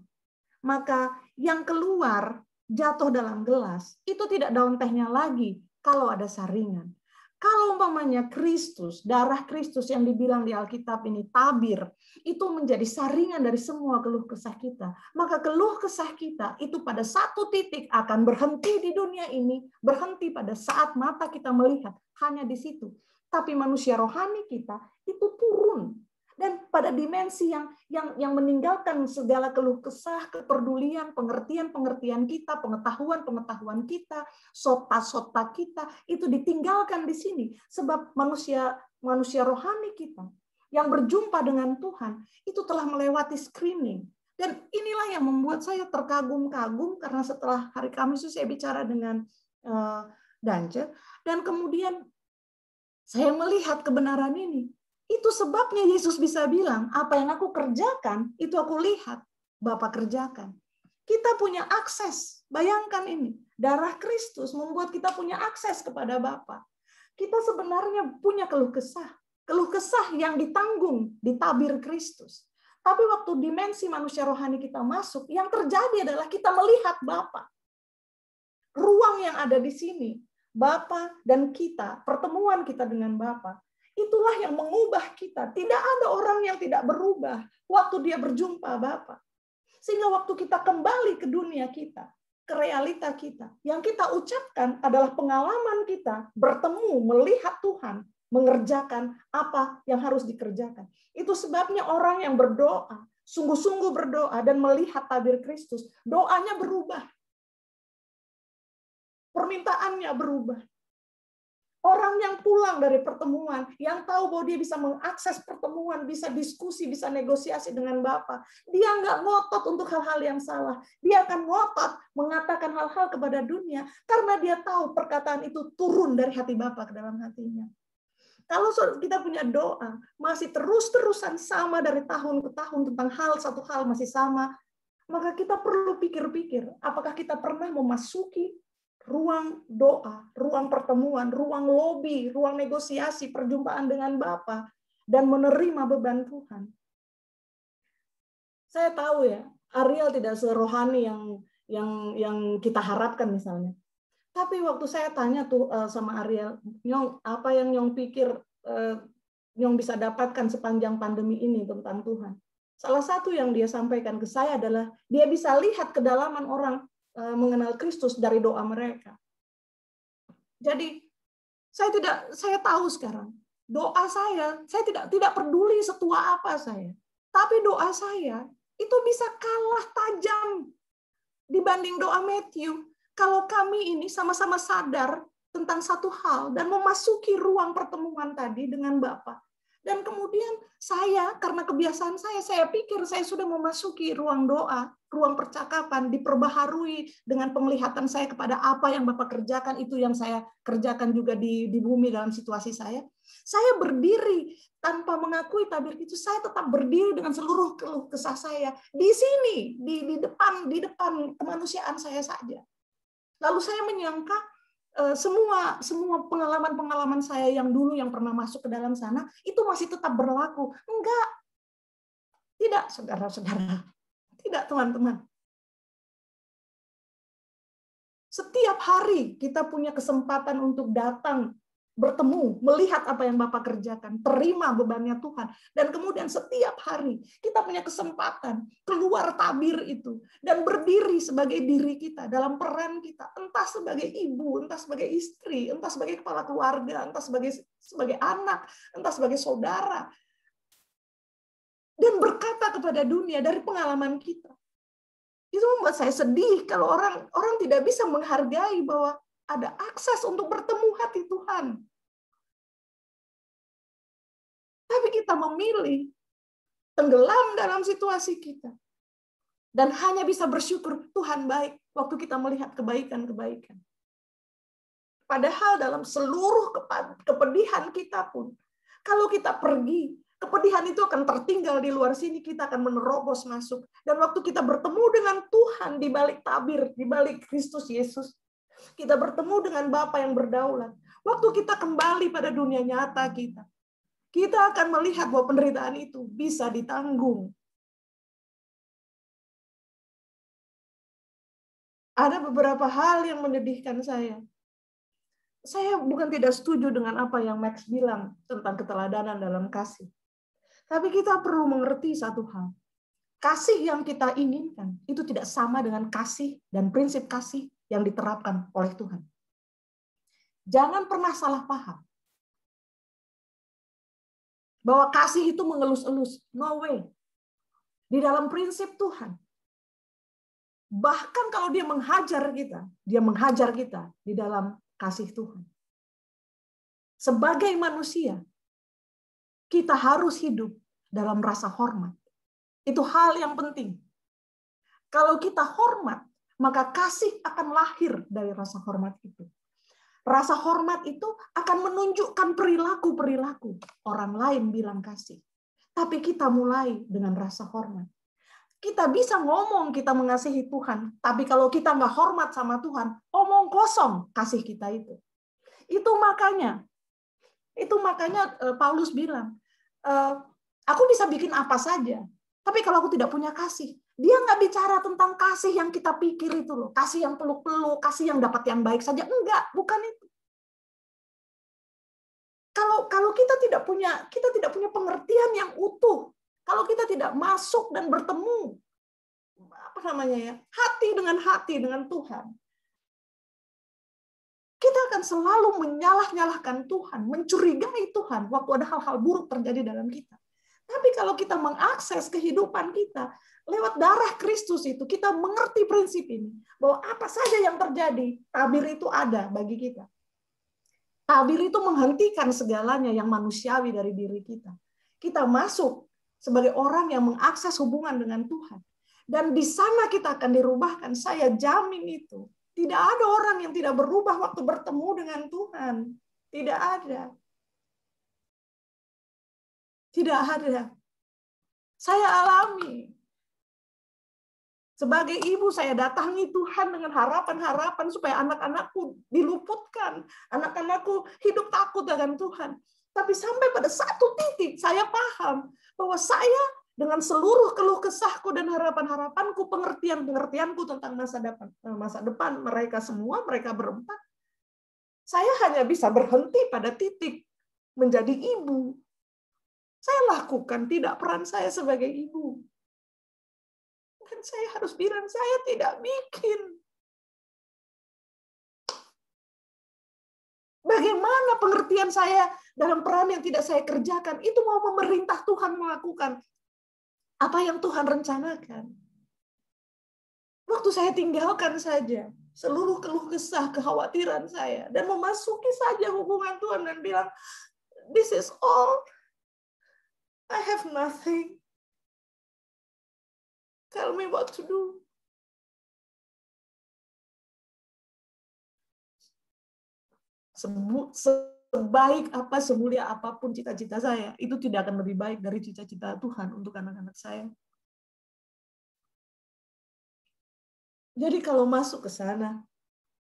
maka yang keluar jatuh dalam gelas itu tidak daun tehnya lagi kalau ada saringan. Kalau umpamanya Kristus, darah Kristus yang dibilang di Alkitab ini tabir, itu menjadi saringan dari semua keluh kesah kita. Maka keluh kesah kita itu pada satu titik akan berhenti di dunia ini, berhenti pada saat mata kita melihat hanya di situ. Tapi manusia rohani kita itu turun. Dan pada dimensi yang meninggalkan segala keluh kesah, kepedulian, pengertian kita, pengetahuan kita, sota kita, itu ditinggalkan di sini. Sebab manusia rohani kita yang berjumpa dengan Tuhan, itu telah melewati screening. Dan inilah yang membuat saya terkagum-kagum, karena setelah hari Kamis itu saya bicara dengan Dance, dan kemudian saya melihat kebenaran ini. Itu sebabnya Yesus bisa bilang, apa yang aku kerjakan, itu aku lihat Bapa kerjakan. Kita punya akses, bayangkan ini. Darah Kristus membuat kita punya akses kepada Bapa. Kita sebenarnya punya keluh kesah yang ditanggung di tabir Kristus. Tapi waktu dimensi manusia rohani kita masuk, yang terjadi adalah kita melihat Bapa. Ruang yang ada di sini, Bapa dan kita, pertemuan kita dengan Bapa, itulah yang mengubah kita. Tidak ada orang yang tidak berubah waktu dia berjumpa Bapa. Sehingga waktu kita kembali ke dunia kita, ke realita kita, yang kita ucapkan adalah pengalaman kita bertemu, melihat Tuhan, mengerjakan apa yang harus dikerjakan. Itu sebabnya orang yang berdoa, sungguh-sungguh berdoa dan melihat tabir Kristus, doanya berubah. Permintaannya berubah. Orang yang pulang dari pertemuan, yang tahu bahwa dia bisa mengakses pertemuan, bisa diskusi, bisa negosiasi dengan Bapa, dia nggak ngotot untuk hal-hal yang salah. Dia akan ngotot mengatakan hal-hal kepada dunia, karena dia tahu perkataan itu turun dari hati Bapa ke dalam hatinya. Kalau kita punya doa, masih terus-terusan sama dari tahun ke tahun tentang satu hal masih sama, maka kita perlu pikir-pikir, apakah kita pernah memasuki ruang doa, ruang pertemuan, ruang lobi, ruang negosiasi, perjumpaan dengan Bapa, dan menerima beban Tuhan. Saya tahu ya, Ariel tidak serohani yang kita harapkan misalnya. Tapi waktu saya tanya tuh sama Ariel, Nyong, apa yang Nyong pikir Nyong bisa dapatkan sepanjang pandemi ini tentang Tuhan? Salah satu yang dia sampaikan ke saya adalah dia bisa lihat kedalaman orang mengenal Kristus dari doa mereka. Jadi saya tahu sekarang doa saya tidak peduli setua apa saya, tapi doa saya itu bisa kalah tajam dibanding doa Matthew. Kalau kami ini sama-sama sadar tentang satu hal dan memasuki ruang pertemuan tadi dengan Bapa. Dan kemudian saya, karena kebiasaan saya pikir saya sudah memasuki ruang doa, ruang percakapan, diperbaharui dengan penglihatan saya kepada apa yang Bapak kerjakan, itu yang saya kerjakan juga di bumi dalam situasi saya. Saya berdiri tanpa mengakui tabir itu, saya tetap berdiri dengan seluruh keluh kesah saya di sini, di depan kemanusiaan saya saja. Lalu saya menyangka semua pengalaman saya yang dulu yang pernah masuk ke dalam sana itu masih tetap berlaku. Enggak. Tidak, saudara-saudara. Tidak, teman-teman. Setiap hari kita punya kesempatan untuk datang, bertemu, melihat apa yang Bapak kerjakan, terima bebannya Tuhan. Dan kemudian setiap hari kita punya kesempatan keluar tabir itu dan berdiri sebagai diri kita dalam peran kita, entah sebagai ibu, entah sebagai istri, entah sebagai kepala keluarga, entah sebagai anak, entah sebagai saudara. Dan berkata kepada dunia dari pengalaman kita. Itu membuat saya sedih kalau orang tidak bisa menghargai bahwa ada akses untuk bertemu hati Tuhan. Tapi kita memilih tenggelam dalam situasi kita. Dan hanya bisa bersyukur Tuhan baik waktu kita melihat kebaikan-kebaikan. Padahal dalam seluruh kepedihan kita pun, kalau kita pergi, kepedihan itu akan tertinggal di luar sini, kita akan menerobos masuk. Dan waktu kita bertemu dengan Tuhan di balik tabir, di balik Kristus Yesus, kita bertemu dengan Bapa yang berdaulat. Waktu kita kembali pada dunia nyata kita akan melihat bahwa penderitaan itu bisa ditanggung. Ada beberapa hal yang menyedihkan saya. Saya bukan tidak setuju dengan apa yang Max bilang tentang keteladanan dalam kasih. Tapi kita perlu mengerti satu hal. Kasih yang kita inginkan itu tidak sama dengan kasih dan prinsip kasih yang diterapkan oleh Tuhan. Jangan pernah salah paham. bahwa kasih itu mengelus-elus. No way. Di dalam prinsip Tuhan. Bahkan kalau dia menghajar kita di dalam kasih Tuhan. Sebagai manusia, kita harus hidup dalam rasa hormat. Itu hal yang penting. Kalau kita hormat, maka kasih akan lahir dari rasa hormat itu. Rasa hormat itu akan menunjukkan perilaku-perilaku. Orang lain bilang kasih. Tapi kita mulai dengan rasa hormat. Kita bisa ngomong kita mengasihi Tuhan, tapi kalau kita nggak hormat sama Tuhan, omong kosong kasih kita itu. Itu makanya Paulus bilang, aku bisa bikin apa saja, tapi kalau aku tidak punya kasih, dia nggak bicara tentang kasih yang kita pikir itu loh, kasih yang peluk-peluk, kasih yang dapat yang baik saja, enggak, bukan itu. Kalau kita tidak punya pengertian yang utuh, kalau kita tidak masuk dan bertemu hati dengan Tuhan, kita akan selalu menyalah-nyalahkan Tuhan, mencurigai Tuhan waktu ada hal-hal buruk terjadi dalam kita. Tapi kalau kita mengakses kehidupan kita lewat darah Kristus itu, kita mengerti prinsip ini, bahwa apa saja yang terjadi, tabir itu ada bagi kita. Tabir itu menghentikan segalanya yang manusiawi dari diri kita. Kita masuk sebagai orang yang mengakses hubungan dengan Tuhan. Dan di sana kita akan dirubahkan. Saya jamin itu. Tidak ada orang yang tidak berubah waktu bertemu dengan Tuhan. Tidak ada. Tidak ada. Saya alami. Sebagai ibu, saya datangi Tuhan dengan harapan-harapan supaya anak-anakku diluputkan. Anak-anakku hidup takut akan Tuhan. Tapi sampai pada satu titik saya paham bahwa saya dengan seluruh keluh kesahku dan harapan-harapanku, pengertian-pengertianku tentang masa depan mereka semua, mereka berempat, saya hanya bisa berhenti pada titik menjadi ibu. Saya lakukan tidak peran saya sebagai ibu. Dan saya harus bilang, saya tidak bikin. Bagaimana pengertian saya dalam peran yang tidak saya kerjakan? Itu mau memerintah Tuhan melakukan apa yang Tuhan rencanakan. Waktu saya tinggalkan saja seluruh keluh kesah, kekhawatiran saya, dan memasuki saja hubungan Tuhan dan bilang, this is all. I have nothing. Tell me what to do. Sebaik apa, semulia apapun cita-cita saya, itu tidak akan lebih baik dari cita-cita Tuhan untuk anak-anak saya. Jadi kalau masuk ke sana,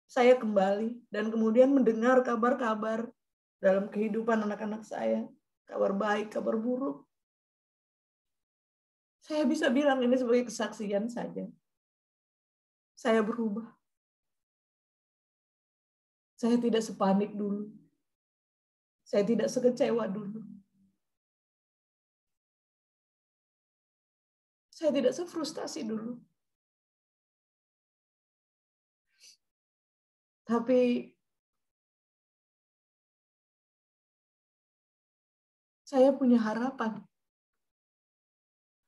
saya kembali dan kemudian mendengar kabar-kabar dalam kehidupan anak-anak saya, kabar baik, kabar buruk. Saya bisa bilang ini sebagai kesaksian saja. Saya berubah. Saya tidak sepanik dulu. Saya tidak sekecewa dulu. Saya tidak sefrustasi dulu. Tapi saya punya harapan.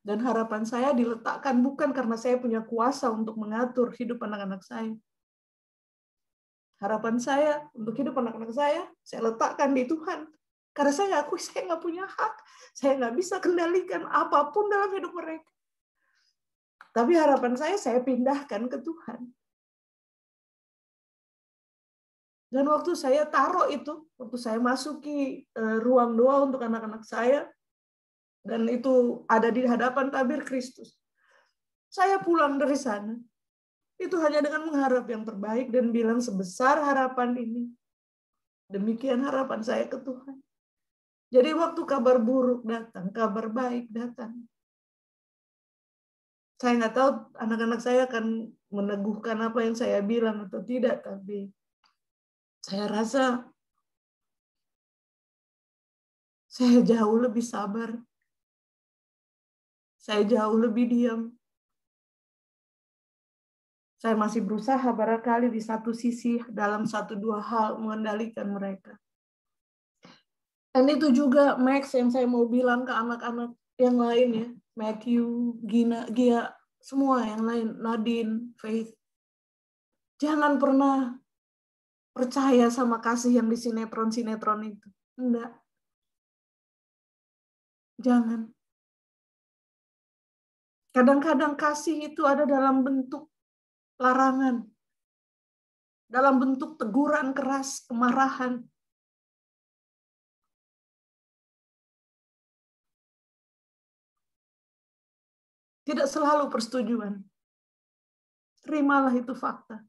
Dan harapan saya diletakkan bukan karena saya punya kuasa untuk mengatur hidup anak-anak saya. Harapan saya untuk hidup anak-anak saya letakkan di Tuhan. Karena saya akui saya nggak punya hak. Saya nggak bisa kendalikan apapun dalam hidup mereka. Tapi harapan saya pindahkan ke Tuhan. Dan waktu saya taruh itu, waktu saya masuki ruang doa untuk anak-anak saya, dan itu ada di hadapan tabir Kristus, saya pulang dari sana. Itu hanya dengan mengharap yang terbaik dan bilang sebesar harapan ini, demikian harapan saya ke Tuhan. Jadi waktu kabar buruk datang, kabar baik datang, saya nggak tahu anak-anak saya akan meneguhkan apa yang saya bilang atau tidak, tapi saya rasa saya jauh lebih sabar. Saya jauh lebih diam. Saya masih berusaha barangkali di satu sisi dalam 1-2 hal mengendalikan mereka. Dan itu juga Max yang saya mau bilang ke anak-anak yang lain ya. Matthew, Gia, semua yang lain. Nadine, Faith. Jangan pernah percaya sama kasih yang di sinetron-sinetron itu. Enggak. Jangan. Kadang-kadang kasih itu ada dalam bentuk larangan. Dalam bentuk teguran keras, kemarahan. Tidak selalu persetujuan. Terimalah itu fakta.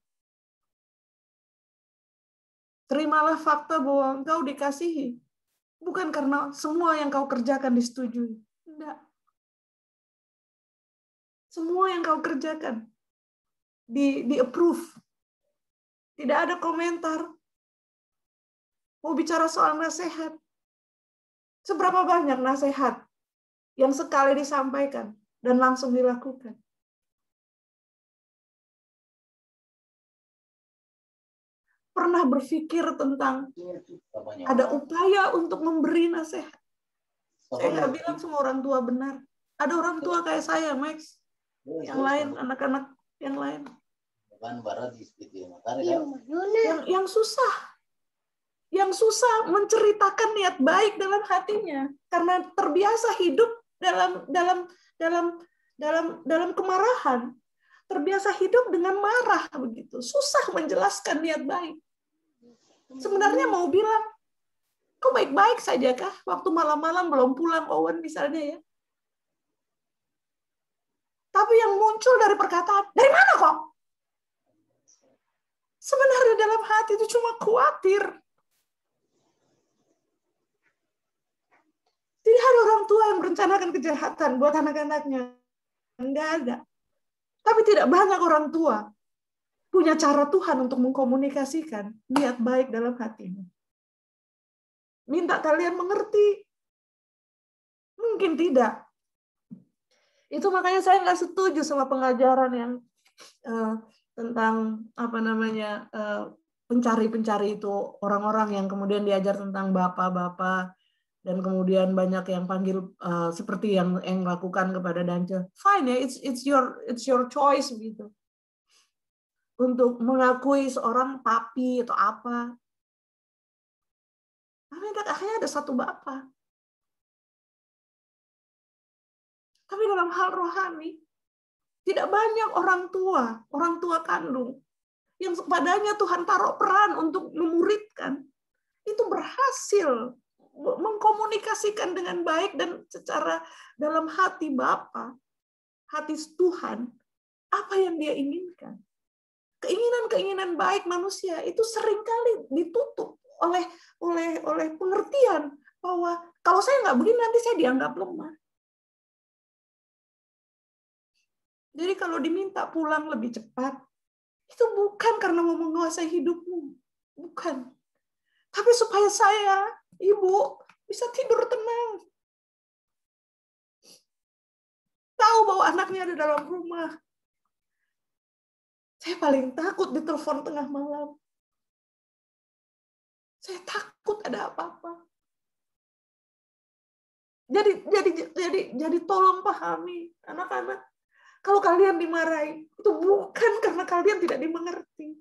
Terimalah fakta bahwa engkau dikasihi. Bukan karena semua yang kau kerjakan disetujui. Tidak. Semua yang kau kerjakan di-approve. Tidak ada komentar. Mau bicara soal nasihat. Seberapa banyak nasihat yang sekali disampaikan dan langsung dilakukan? Pernah berpikir tentang ada upaya untuk memberi nasihat? Saya nggak bilang semua orang tua benar. Ada orang tua kayak saya, Max. Yang lain, anak-anak yang lain. Yang susah. Yang susah menceritakan niat baik dalam hatinya. Karena terbiasa hidup dalam kemarahan. Terbiasa hidup dengan marah begitu. Susah menjelaskan niat baik. Sebenarnya mau bilang, kok baik-baik saja kah? Waktu malam-malam belum pulang Owen misalnya ya. Tapi yang muncul dari perkataan, dari mana kok? Sebenarnya dalam hati itu cuma khawatir. Tidak ada orang tua yang merencanakan kejahatan buat anak-anaknya. Enggak ada. Tapi tidak banyak orang tua punya cara Tuhan untuk mengkomunikasikan niat baik dalam hatinya. Minta kalian mengerti. Mungkin tidak. Itu makanya saya nggak setuju sama pengajaran yang tentang pencari-pencari itu, orang-orang yang kemudian diajar tentang bapak-bapak dan kemudian banyak yang panggil seperti yang lakukan kepada Dance. Fine ya, it's your choice gitu. Untuk mengakui seorang papi atau apa. Tapi akhirnya ada satu bapak. Tapi dalam hal rohani, tidak banyak orang tua kandung, yang padanya Tuhan taruh peran untuk memuridkan, itu berhasil mengkomunikasikan dengan baik dan secara dalam hati Bapa, hati Tuhan, apa yang dia inginkan. Keinginan-keinginan baik manusia itu seringkali ditutup oleh pengertian bahwa kalau saya nggak begini nanti saya dianggap lemah. Jadi kalau diminta pulang lebih cepat, itu bukan karena mau menguasai hidupmu. Bukan. Tapi supaya saya, ibu, bisa tidur tenang. Tahu bahwa anaknya ada dalam rumah. Saya paling takut ditelepon tengah malam. Saya takut ada apa-apa. Jadi tolong pahami, anak-anak. Kalau kalian dimarahi, itu bukan karena kalian tidak dimengerti.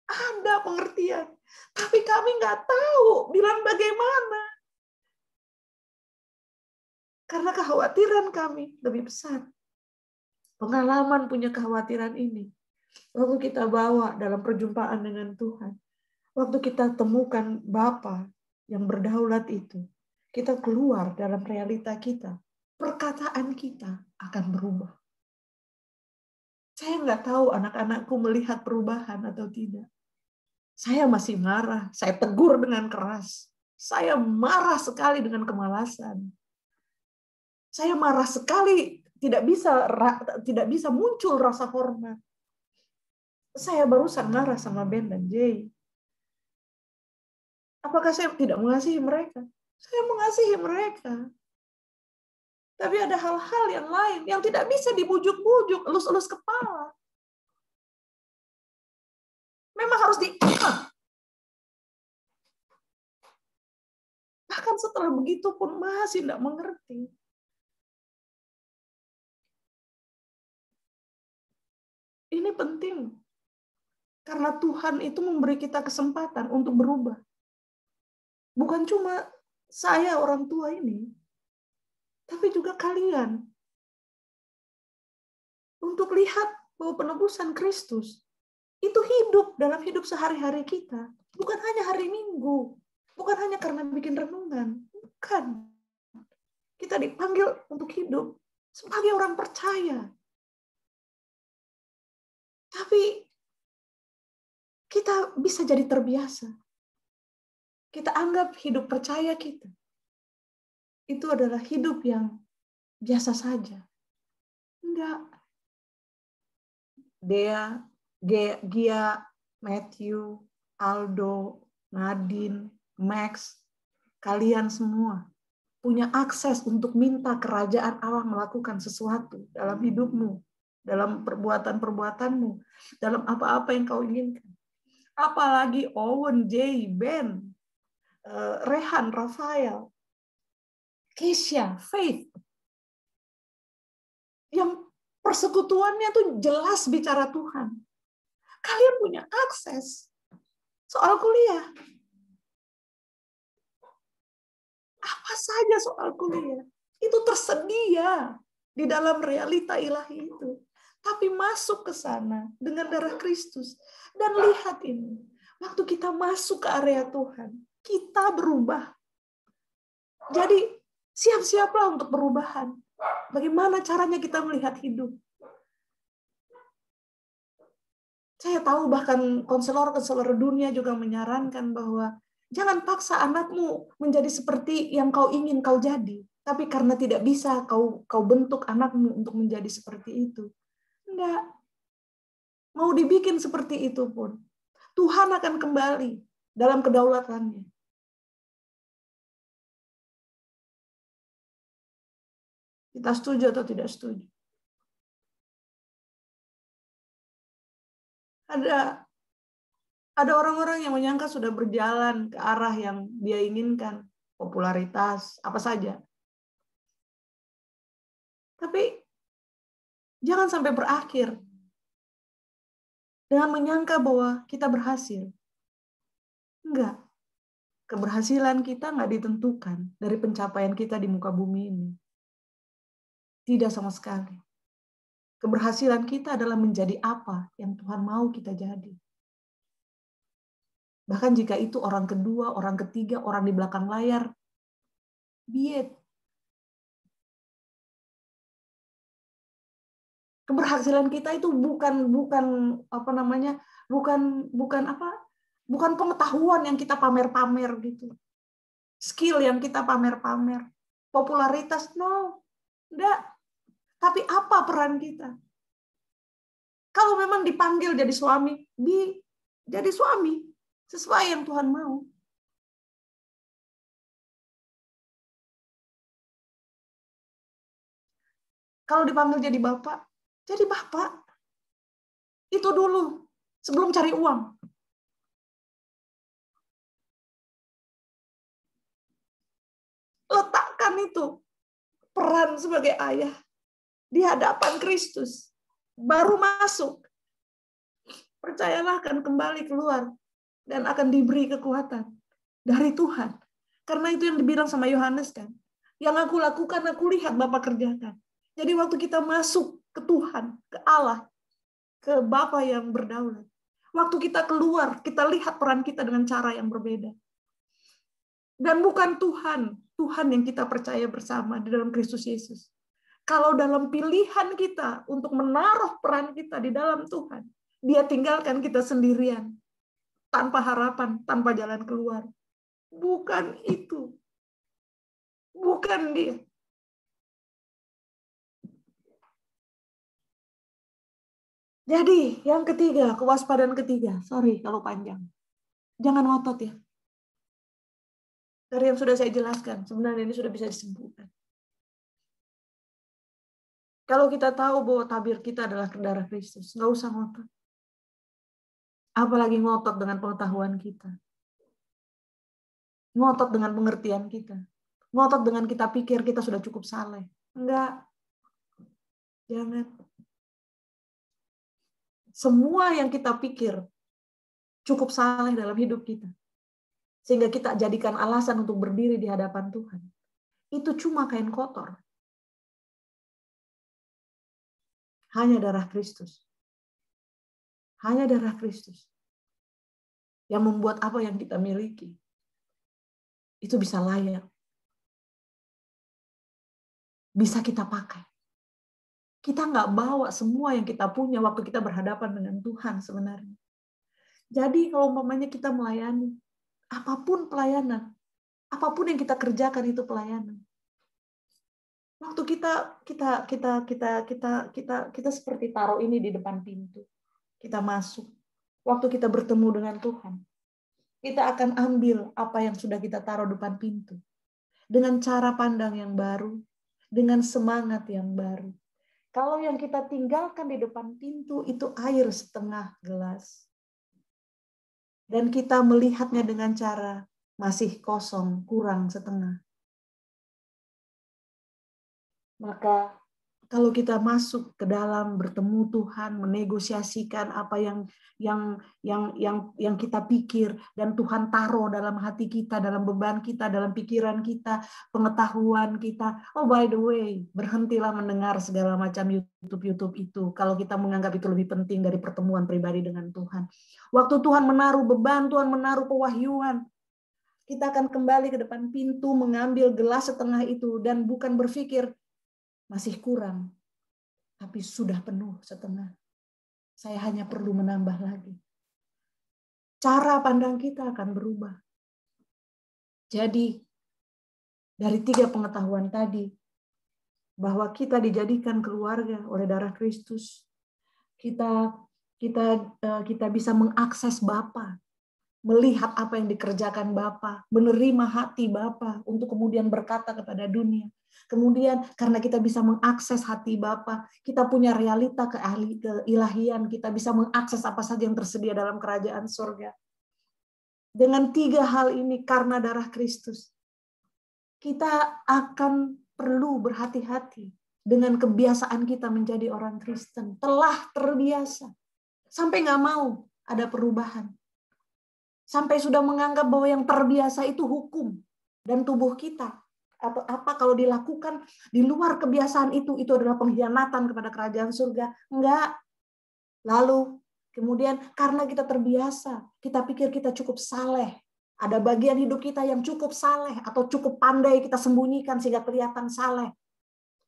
Ada pengertian. Tapi kami nggak tahu bilang bagaimana. Karena kekhawatiran kami lebih besar. Pengalaman punya kekhawatiran ini. Waktu kita bawa dalam perjumpaan dengan Tuhan. Waktu kita temukan Bapa yang berdaulat itu. Kita keluar dalam realita kita. Perkataan kita akan berubah. Saya nggak tahu anak-anakku melihat perubahan atau tidak. Saya masih marah, saya tegur dengan keras. Saya marah sekali dengan kemalasan. Saya marah sekali, tidak bisa muncul rasa hormat. Saya barusan marah sama Ben dan Jay. Apakah saya tidak mengasihi mereka? Saya mengasihi mereka. Tapi ada hal-hal yang lain yang tidak bisa dibujuk-bujuk, elus-elus kepala. Memang harus Bahkan setelah begitu pun masih tidak mengerti. Ini penting. Karena Tuhan itu memberi kita kesempatan untuk berubah. Bukan cuma saya orang tua ini, tapi juga kalian. Untuk lihat bahwa penebusan Kristus itu hidup dalam hidup sehari-hari kita. Bukan hanya hari Minggu. Bukan hanya karena bikin renungan. Bukan. Kita dipanggil untuk hidup sebagai orang percaya. Tapi kita bisa jadi terbiasa. Kita anggap hidup percaya kita itu adalah hidup yang biasa saja. Enggak. Dea, Gia, Matthew, Aldo, Nadine, Max, kalian semua punya akses untuk minta kerajaan Allah melakukan sesuatu dalam hidupmu, dalam perbuatan-perbuatanmu, dalam apa-apa yang kau inginkan. Apalagi Owen, Jay, Ben, Rehan, Rafael, Keisha, Faith, yang persekutuannya tuh jelas bicara Tuhan. Kalian punya akses soal kuliah. Apa saja soal kuliah. Itu tersedia di dalam realita ilahi itu. Tapi masuk ke sana dengan darah Kristus. Dan lihat ini. Waktu kita masuk ke area Tuhan, kita berubah. Jadi siap-siaplah untuk perubahan. Bagaimana caranya kita melihat hidup? Saya tahu bahkan konselor-konselor dunia juga menyarankan bahwa jangan paksa anakmu menjadi seperti yang kau ingin kau jadi. Tapi karena tidak bisa kau bentuk anakmu untuk menjadi seperti itu. Enggak. Mau dibikin seperti itu pun, Tuhan akan kembali dalam kedaulatannya. Kita setuju atau tidak setuju? Ada orang-orang yang menyangka sudah berjalan ke arah yang dia inginkan, popularitas, apa saja. Tapi jangan sampai berakhir dengan menyangka bahwa kita berhasil. Enggak. Keberhasilan kita enggak ditentukan dari pencapaian kita di muka bumi ini. Tidak sama sekali. Keberhasilan kita adalah menjadi apa yang Tuhan mau kita jadi. Bahkan jika itu orang kedua, orang ketiga, orang di belakang layar, be it. Keberhasilan kita itu bukan pengetahuan yang kita pamer-pamer gitu. Skill yang kita pamer-pamer. Popularitas, no. Enggak. Tapi apa peran kita? Kalau memang dipanggil jadi suami, jadi suami. Sesuai yang Tuhan mau. Kalau dipanggil jadi bapak, jadi bapak. Itu dulu, sebelum cari uang. Letakkan itu, peran sebagai ayah, di hadapan Kristus. Baru masuk. Percayalah akan kembali keluar. Dan akan diberi kekuatan dari Tuhan. Karena itu yang dibilang sama Yohanes kan. Yang aku lakukan, aku lihat Bapa kerjakan. Jadi waktu kita masuk ke Tuhan, ke Allah, ke Bapa yang berdaulat. Waktu kita keluar, kita lihat peran kita dengan cara yang berbeda. Dan bukan Tuhan yang kita percaya bersama di dalam Kristus Yesus. Kalau dalam pilihan kita untuk menaruh peran kita di dalam Tuhan, Dia tinggalkan kita sendirian. Tanpa harapan, tanpa jalan keluar. Bukan itu. Bukan Dia. Jadi, yang ketiga, kewaspadaan ketiga. Sorry kalau panjang. Jangan ngotot ya. Dari yang sudah saya jelaskan, sebenarnya ini sudah bisa disembuhkan. Kalau kita tahu bahwa tabir kita adalah darah Kristus, nggak usah ngotot. Apalagi ngotot dengan pengetahuan kita. ngotot dengan pengertian kita, ngotot dengan kita pikir kita sudah cukup saleh. Enggak. Jangan. Semua yang kita pikir cukup saleh dalam hidup kita, sehingga kita jadikan alasan untuk berdiri di hadapan Tuhan, itu cuma kain kotor. Hanya darah Kristus. Hanya darah Kristus yang membuat apa yang kita miliki itu bisa layak. Bisa kita pakai. Kita nggak bawa semua yang kita punya waktu kita berhadapan dengan Tuhan sebenarnya. Jadi kalau umpamanya kita melayani, apapun pelayanan, apapun yang kita kerjakan itu pelayanan. Waktu kita seperti taruh ini di depan pintu. Kita masuk. Waktu kita bertemu dengan Tuhan, kita akan ambil apa yang sudah kita taruh depan pintu. Dengan cara pandang yang baru, dengan semangat yang baru. Kalau yang kita tinggalkan di depan pintu itu air setengah gelas. Dan kita melihatnya dengan cara masih kosong, kurang setengah. Maka kalau kita masuk ke dalam bertemu Tuhan, menegosiasikan apa yang kita pikir dan Tuhan taruh dalam hati kita, dalam beban kita, dalam pikiran kita, pengetahuan kita. Oh by the way, berhentilah mendengar segala macam YouTube itu kalau kita menganggap itu lebih penting dari pertemuan pribadi dengan Tuhan. Waktu Tuhan menaruh beban, Tuhan menaruh pewahyuan, kita akan kembali ke depan pintu mengambil gelas setengah itu dan bukan berpikir masih kurang, tapi sudah penuh setengah. Saya hanya perlu menambah lagi. Cara pandang kita akan berubah. Jadi, dari 3 pengetahuan tadi, bahwa kita dijadikan keluarga oleh darah Kristus, kita bisa mengakses Bapa, melihat apa yang dikerjakan Bapa, menerima hati Bapa untuk kemudian berkata kepada dunia. Kemudian karena kita bisa mengakses hati Bapa, kita punya realita keilahian, kita bisa mengakses apa saja yang tersedia dalam kerajaan surga. Dengan 3 hal ini karena darah Kristus, kita akan perlu berhati-hati dengan kebiasaan kita menjadi orang Kristen. Telah terbiasa. Sampai nggak mau ada perubahan. Sampai sudah menganggap bahwa yang terbiasa itu hukum dan tubuh kita. Atau apa kalau dilakukan di luar kebiasaan itu adalah pengkhianatan kepada kerajaan surga. Enggak. Lalu kemudian karena kita terbiasa, kita pikir kita cukup saleh. Ada bagian hidup kita yang cukup saleh atau cukup pandai kita sembunyikan sehingga kelihatan saleh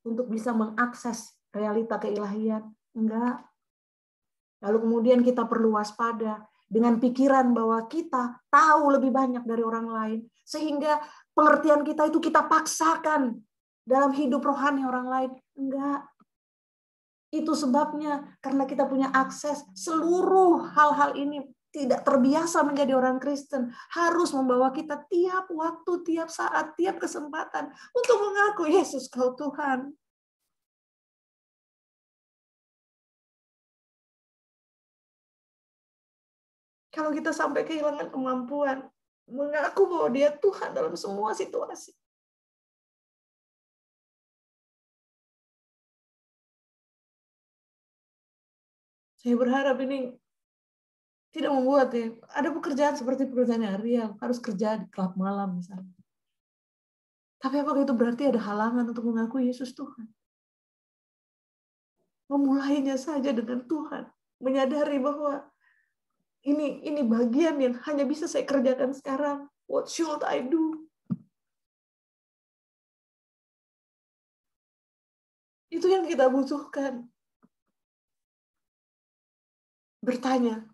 untuk bisa mengakses realita keilahian. Enggak. Lalu kemudian kita perlu waspada dengan pikiran bahwa kita tahu lebih banyak dari orang lain. Sehingga pengertian kita itu kita paksakan dalam hidup rohani orang lain. Enggak. Itu sebabnya karena kita punya akses seluruh hal-hal ini tidak terbiasa menjadi orang Kristen. Harus membawa kita tiap waktu, tiap saat, tiap kesempatan untuk mengaku Yesus kau Tuhan. Kalau kita sampai kehilangan kemampuan mengaku bahwa Dia Tuhan dalam semua situasi. Saya berharap ini tidak membuat ada pekerjaan seperti pekerjaan Ariel, harus kerja di klub malam misalnya. Tapi apakah itu berarti ada halangan untuk mengaku Yesus Tuhan? Memulainya saja dengan Tuhan, menyadari bahwa ini bagian yang hanya bisa saya kerjakan sekarang. What should I do? Itu yang kita butuhkan. Bertanya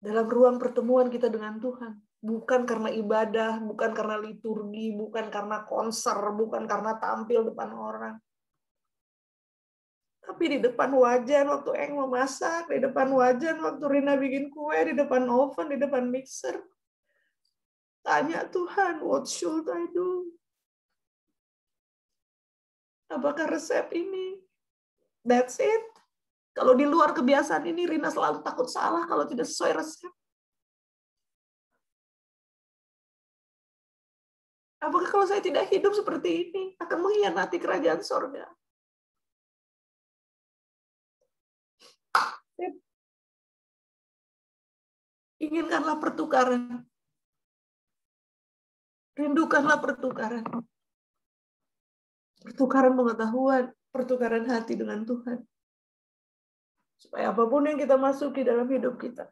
dalam ruang pertemuan kita dengan Tuhan. Bukan karena ibadah, bukan karena liturgi, bukan karena konser, bukan karena tampil depan orang. Tapi di depan wajan waktu Eng memasak, di depan wajan waktu Rina bikin kue, di depan oven, di depan mixer. Tanya Tuhan, what should I do? Apakah resep ini? That's it. Kalau di luar kebiasaan ini, Rina selalu takut salah kalau tidak sesuai resep. Apakah kalau saya tidak hidup seperti ini akan mengkhianati kerajaan sorga? Inginkanlah pertukaran. Rindukanlah pertukaran. Pertukaran pengetahuan, pertukaran hati dengan Tuhan. Supaya apapun yang kita masuki dalam hidup kita,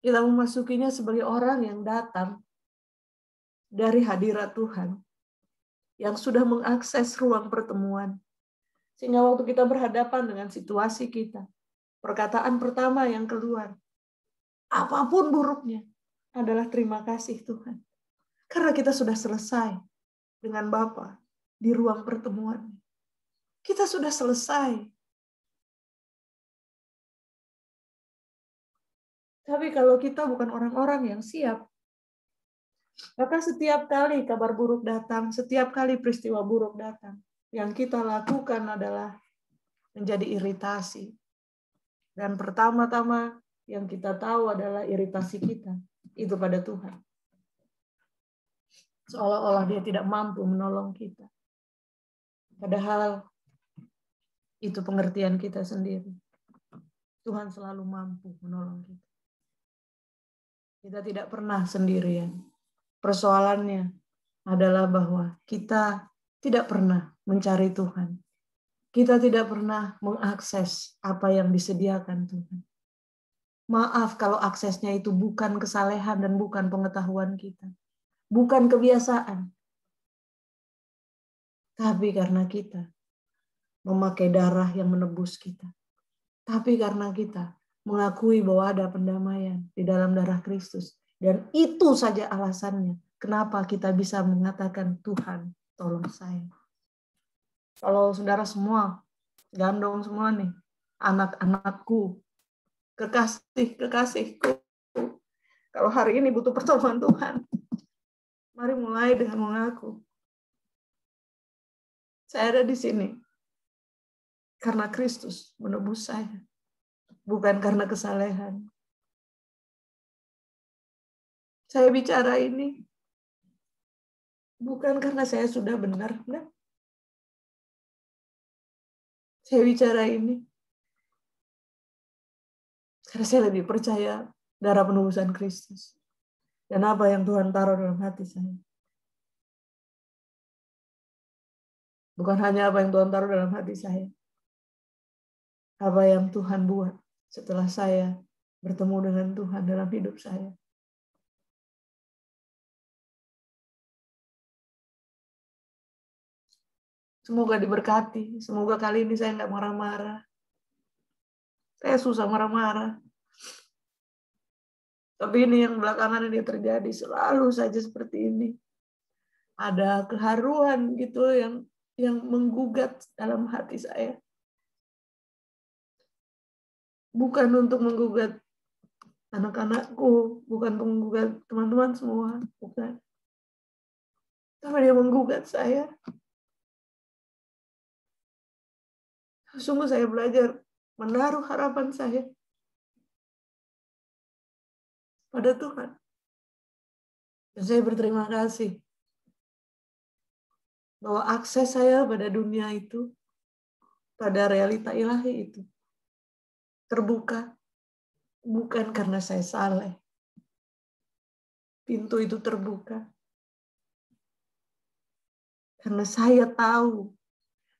kita memasukinya sebagai orang yang datang dari hadirat Tuhan, yang sudah mengakses ruang pertemuan. Sehingga waktu kita berhadapan dengan situasi kita, perkataan pertama yang keluar, apapun buruknya, adalah terima kasih Tuhan. Karena kita sudah selesai dengan Bapa di ruang pertemuan. Kita sudah selesai. Tapi kalau kita bukan orang-orang yang siap, maka setiap kali kabar buruk datang, setiap kali peristiwa buruk datang, yang kita lakukan adalah menjadi iritasi. Dan pertama-tama yang kita tahu adalah iritasi kita itu pada Tuhan. Seolah-olah dia tidak mampu menolong kita. Padahal itu pengertian kita sendiri. Tuhan selalu mampu menolong kita. Kita tidak pernah sendirian. Persoalannya adalah bahwa kita tidak pernah mencari Tuhan. Kita tidak pernah mengakses apa yang disediakan Tuhan. Maaf kalau aksesnya itu bukan kesalehan dan bukan pengetahuan kita. Bukan kebiasaan. Tapi karena kita memakai darah yang menebus kita. Tapi karena kita mengakui bahwa ada pendamaian di dalam darah Kristus. Dan itu saja alasannya kenapa kita bisa mengatakan, Tuhan, tolong saya. Kalau saudara semua, gandong semua nih, anak-anakku, kekasihku, kalau hari ini butuh pertolongan Tuhan, mari mulai dengan mengaku. Saya ada di sini karena Kristus menebus saya. Bukan karena kesalehan. Saya bicara ini bukan karena saya sudah benar. Enggak. Saya bicara ini karena saya lebih percaya darah penebusan Kristus. Dan apa yang Tuhan taruh dalam hati saya. Bukan hanya apa yang Tuhan taruh dalam hati saya. Apa yang Tuhan buat setelah saya bertemu dengan Tuhan dalam hidup saya. Semoga diberkati. Semoga kali ini saya nggak marah-marah. Saya susah marah-marah. Tapi ini yang belakangan ini terjadi selalu saja seperti ini. Ada keharuan gitu yang menggugat dalam hati saya. Bukan untuk menggugat anak-anakku, bukan menggugat teman-teman semua, bukan. Tapi dia menggugat saya. Sungguh saya belajar menaruh harapan saya pada Tuhan. Dan saya berterima kasih bahwa akses saya pada dunia itu, pada realita ilahi itu, terbuka bukan karena saya saleh. Pintu itu terbuka karena saya tahu.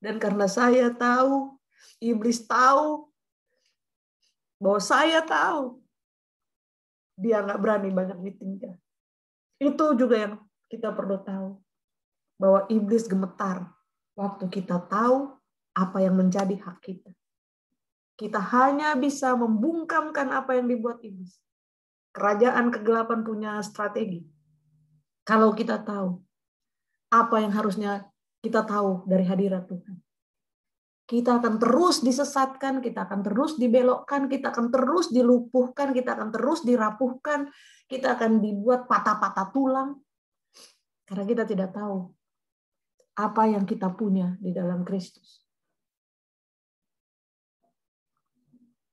Dan karena saya tahu, iblis tahu bahwa saya tahu dia nggak berani banyak ditinggal. Itu juga yang kita perlu tahu. Bahwa iblis gemetar waktu kita tahu apa yang menjadi hak kita. Kita hanya bisa membungkamkan apa yang dibuat iblis. Kerajaan kegelapan punya strategi. Kalau kita tahu apa yang harusnya kita tahu dari hadirat Tuhan. Kita akan terus disesatkan, kita akan terus dibelokkan, kita akan terus dilumpuhkan, kita akan terus dirapuhkan, kita akan dibuat patah-patah tulang. Karena kita tidak tahu apa yang kita punya di dalam Kristus.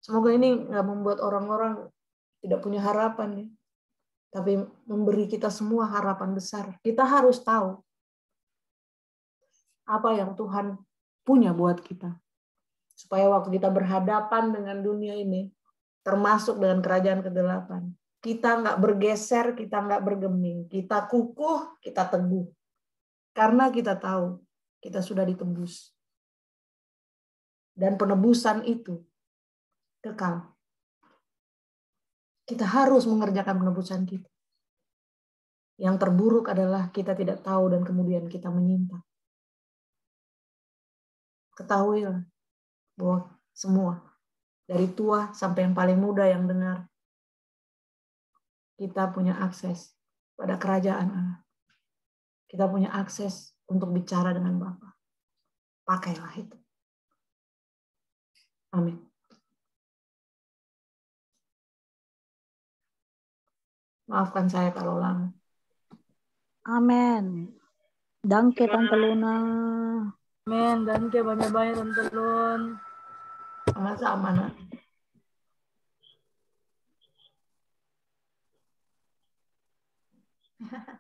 Semoga ini nggak membuat orang-orang tidak punya harapan. Ya. tapi memberi kita semua harapan besar. Kita harus tahu apa yang Tuhan punya buat kita. Supaya waktu kita berhadapan dengan dunia ini, termasuk dengan kerajaan kegelapan, kita nggak bergeser, kita nggak bergeming. Kita kukuh, kita teguh. Karena kita tahu, kita sudah ditebus. Dan penebusan itu kekal. Kita harus mengerjakan penebusan kita. Yang terburuk adalah kita tidak tahu dan kemudian kita menyimpang. Ketahuilah bahwa semua, dari tua sampai yang paling muda yang dengar, kita punya akses pada kerajaan Allah. Kita punya akses untuk bicara dengan Bapa. Pakailah itu. Amin. Maafkan saya kalau lama. Amin. Danke Tante Luna. Amin, danke banyak-banyak Tante Lun. Sama-sama, Nak.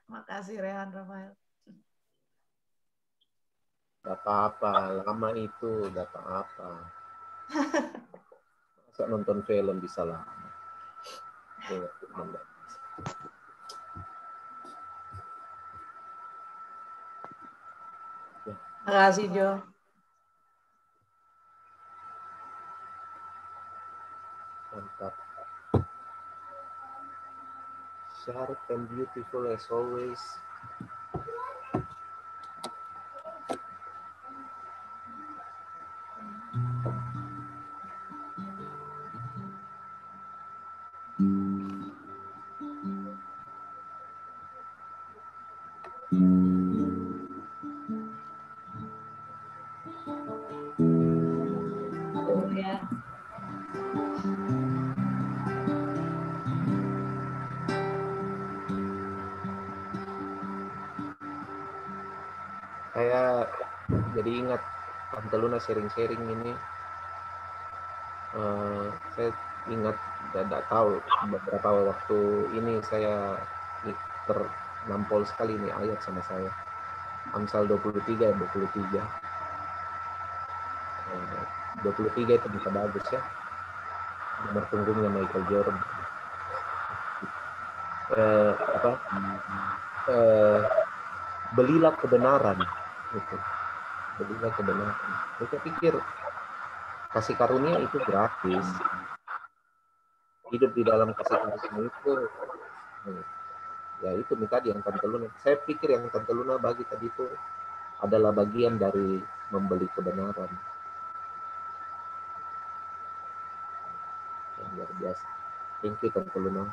Makasih Rehan Rafael. Gak apa-apa, lama itu gak apa-apa. Masa nonton film bisa lama. Makasih Jo. Mantap. Sharp and beautiful as always. Saya jadi ingat Tante Luna sharing-sharing ini. Saya ingat, tidak tahu beberapa waktu ini saya ternampol sekali ini ayat sama saya. Amsal 23 ayat 23. 23 itu bisa bagus ya. Nomor punggungnya Michael Jordan. Belilah kebenaran. Gitu. Belilah kebenaran. Saya pikir kasih karunia itu gratis. Hidup di dalam kasih karunia itu, ya itu tadi yang Tante Luna. Saya pikir yang Tante Luna bagi tadi itu adalah bagian dari membeli kebenaran. Yang luar biasa. Thank you Tante Luna.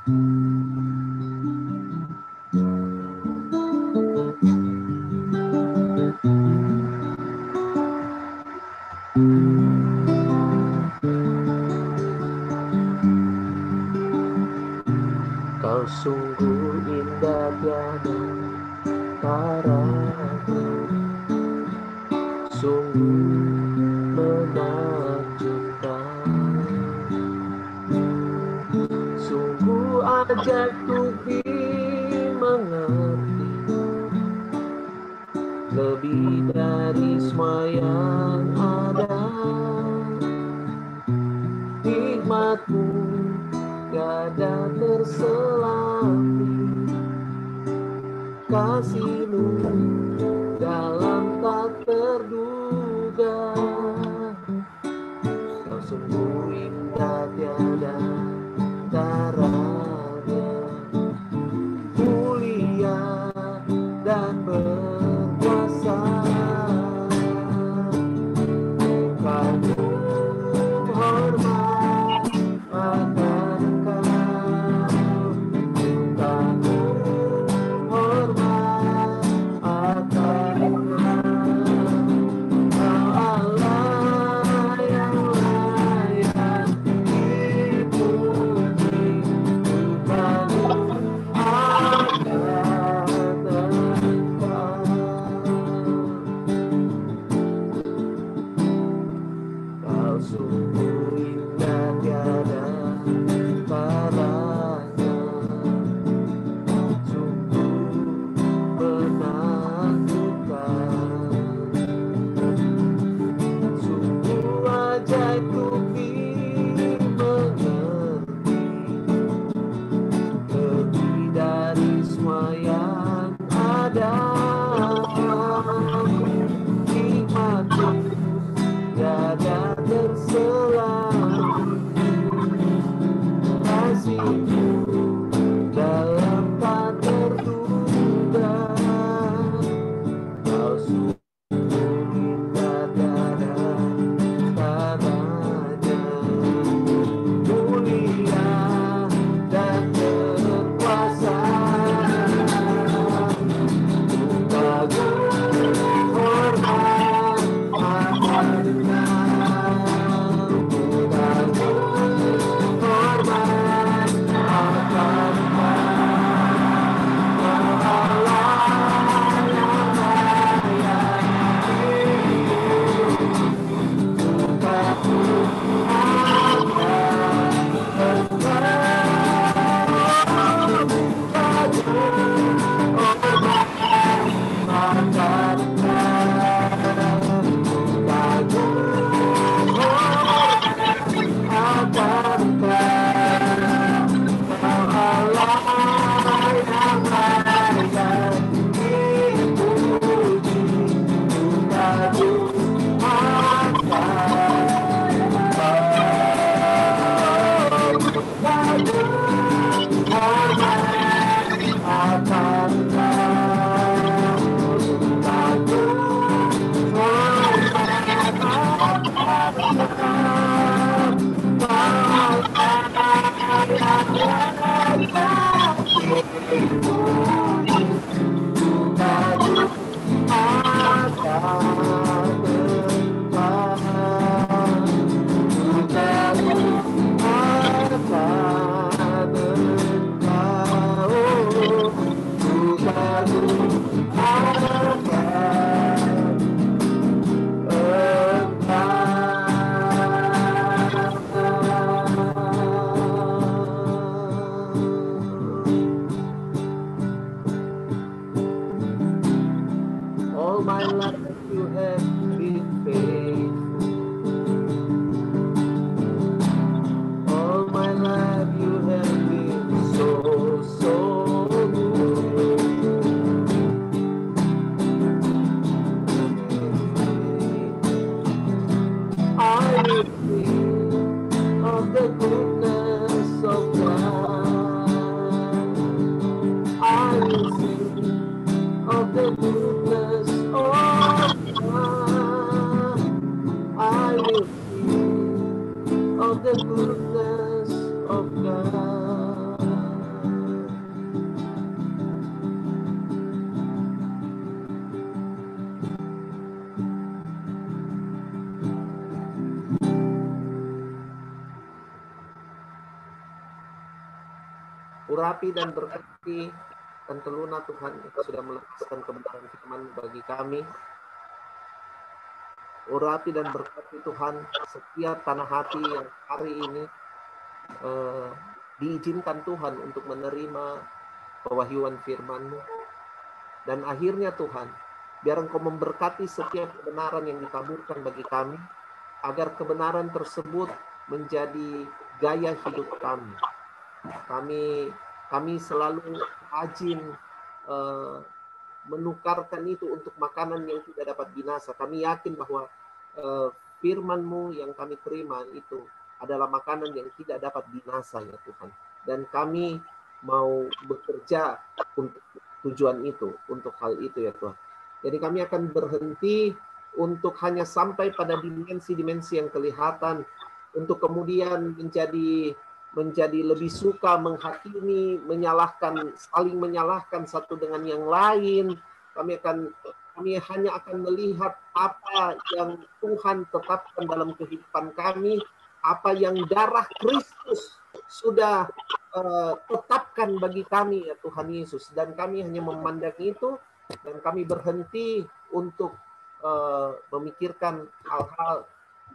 Kau sungguh indah tiada taramu, sungguh menakjubkan, sungguh ajak untuk dimengerti, lebih dari semua yang ada. Nikmatmu tiada terselami, kasih-Mu dalam tak terduga. Kau sungguh indah tiada taranya, mulia dan berkuasa. Kagum hormat akan Engkau, kagum hormat All my life you have been faithful. All my life you have been so good. I will sing of the goodness of God. I will sing of the goodness of God. I will sing of the goodness of God. Urapi dan berkati dan teluna Tuhan yang sudah melepaskan kebenaran firman bagi kami. Urapi dan berkati Tuhan setiap tanah hati yang hari ini diizinkan Tuhan untuk menerima pewahyuan firman-Mu. Dan akhirnya Tuhan, biar Engkau memberkati setiap kebenaran yang ditaburkan bagi kami, agar kebenaran tersebut menjadi gaya hidup kami. Kami selalu rajin menukarkan itu untuk makanan yang tidak dapat binasa. Kami yakin bahwa firman-Mu yang kami terima itu adalah makanan yang tidak dapat binasa ya Tuhan. Dan kami mau bekerja untuk tujuan itu, untuk hal itu ya Tuhan. Jadi kami akan berhenti untuk hanya sampai pada dimensi-dimensi yang kelihatan, untuk kemudian menjadi lebih suka menghakimi, saling menyalahkan satu dengan yang lain. Kami hanya akan melihat apa yang Tuhan tetapkan dalam kehidupan kami, apa yang darah Kristus sudah tetapkan bagi kami ya Tuhan Yesus. Dan kami hanya memandang itu, dan kami berhenti untuk memikirkan hal-hal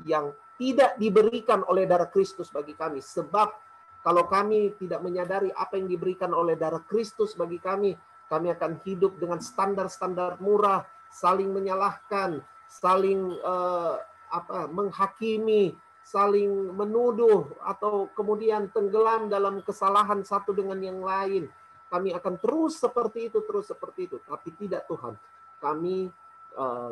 yang tidak diberikan oleh darah Kristus bagi kami. Sebab kalau kami tidak menyadari apa yang diberikan oleh darah Kristus bagi kami akan hidup dengan standar-standar murah, saling menyalahkan, saling menghakimi, saling menuduh, atau kemudian tenggelam dalam kesalahan satu dengan yang lain. Kami akan terus seperti itu. Tapi tidak Tuhan. Kami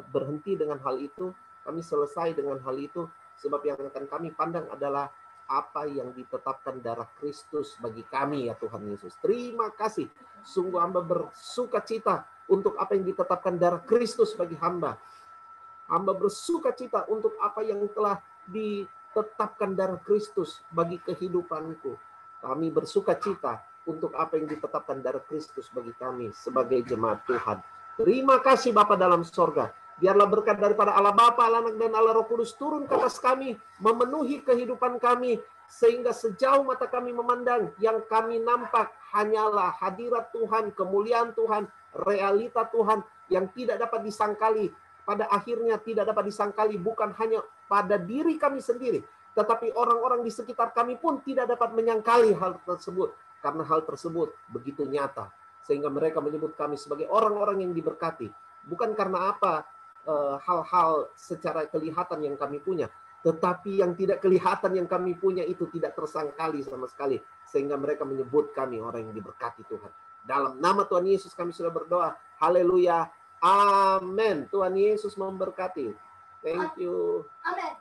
berhenti dengan hal itu, kami selesai dengan hal itu, sebab yang akan kami pandang adalah apa yang ditetapkan darah Kristus bagi kami ya Tuhan Yesus. Terima kasih. Sungguh hamba bersuka cita untuk apa yang ditetapkan darah Kristus bagi hamba. Hamba bersuka cita untuk apa yang telah ditetapkan darah Kristus bagi kehidupanku. Kami bersuka cita untuk apa yang ditetapkan darah Kristus bagi kami sebagai jemaat Tuhan. Terima kasih Bapa dalam sorga. Biarlah berkat daripada Allah Bapa, Allah Anak, dan Allah Roh Kudus turun ke atas kami, memenuhi kehidupan kami, sehingga sejauh mata kami memandang, yang kami nampak hanyalah hadirat Tuhan, kemuliaan Tuhan, realita Tuhan yang tidak dapat disangkali. Pada akhirnya tidak dapat disangkali bukan hanya pada diri kami sendiri, tetapi orang-orang di sekitar kami pun tidak dapat menyangkali hal tersebut, karena hal tersebut begitu nyata, sehingga mereka menyebut kami sebagai orang-orang yang diberkati. Bukan karena apa hal-hal secara kelihatan yang kami punya, tetapi yang tidak kelihatan yang kami punya itu tidak tersangkali sama sekali, sehingga mereka menyebut kami orang yang diberkati Tuhan. Dalam nama Tuhan Yesus kami sudah berdoa. Haleluya. Amin. Tuhan Yesus memberkati. Thank you. Amin.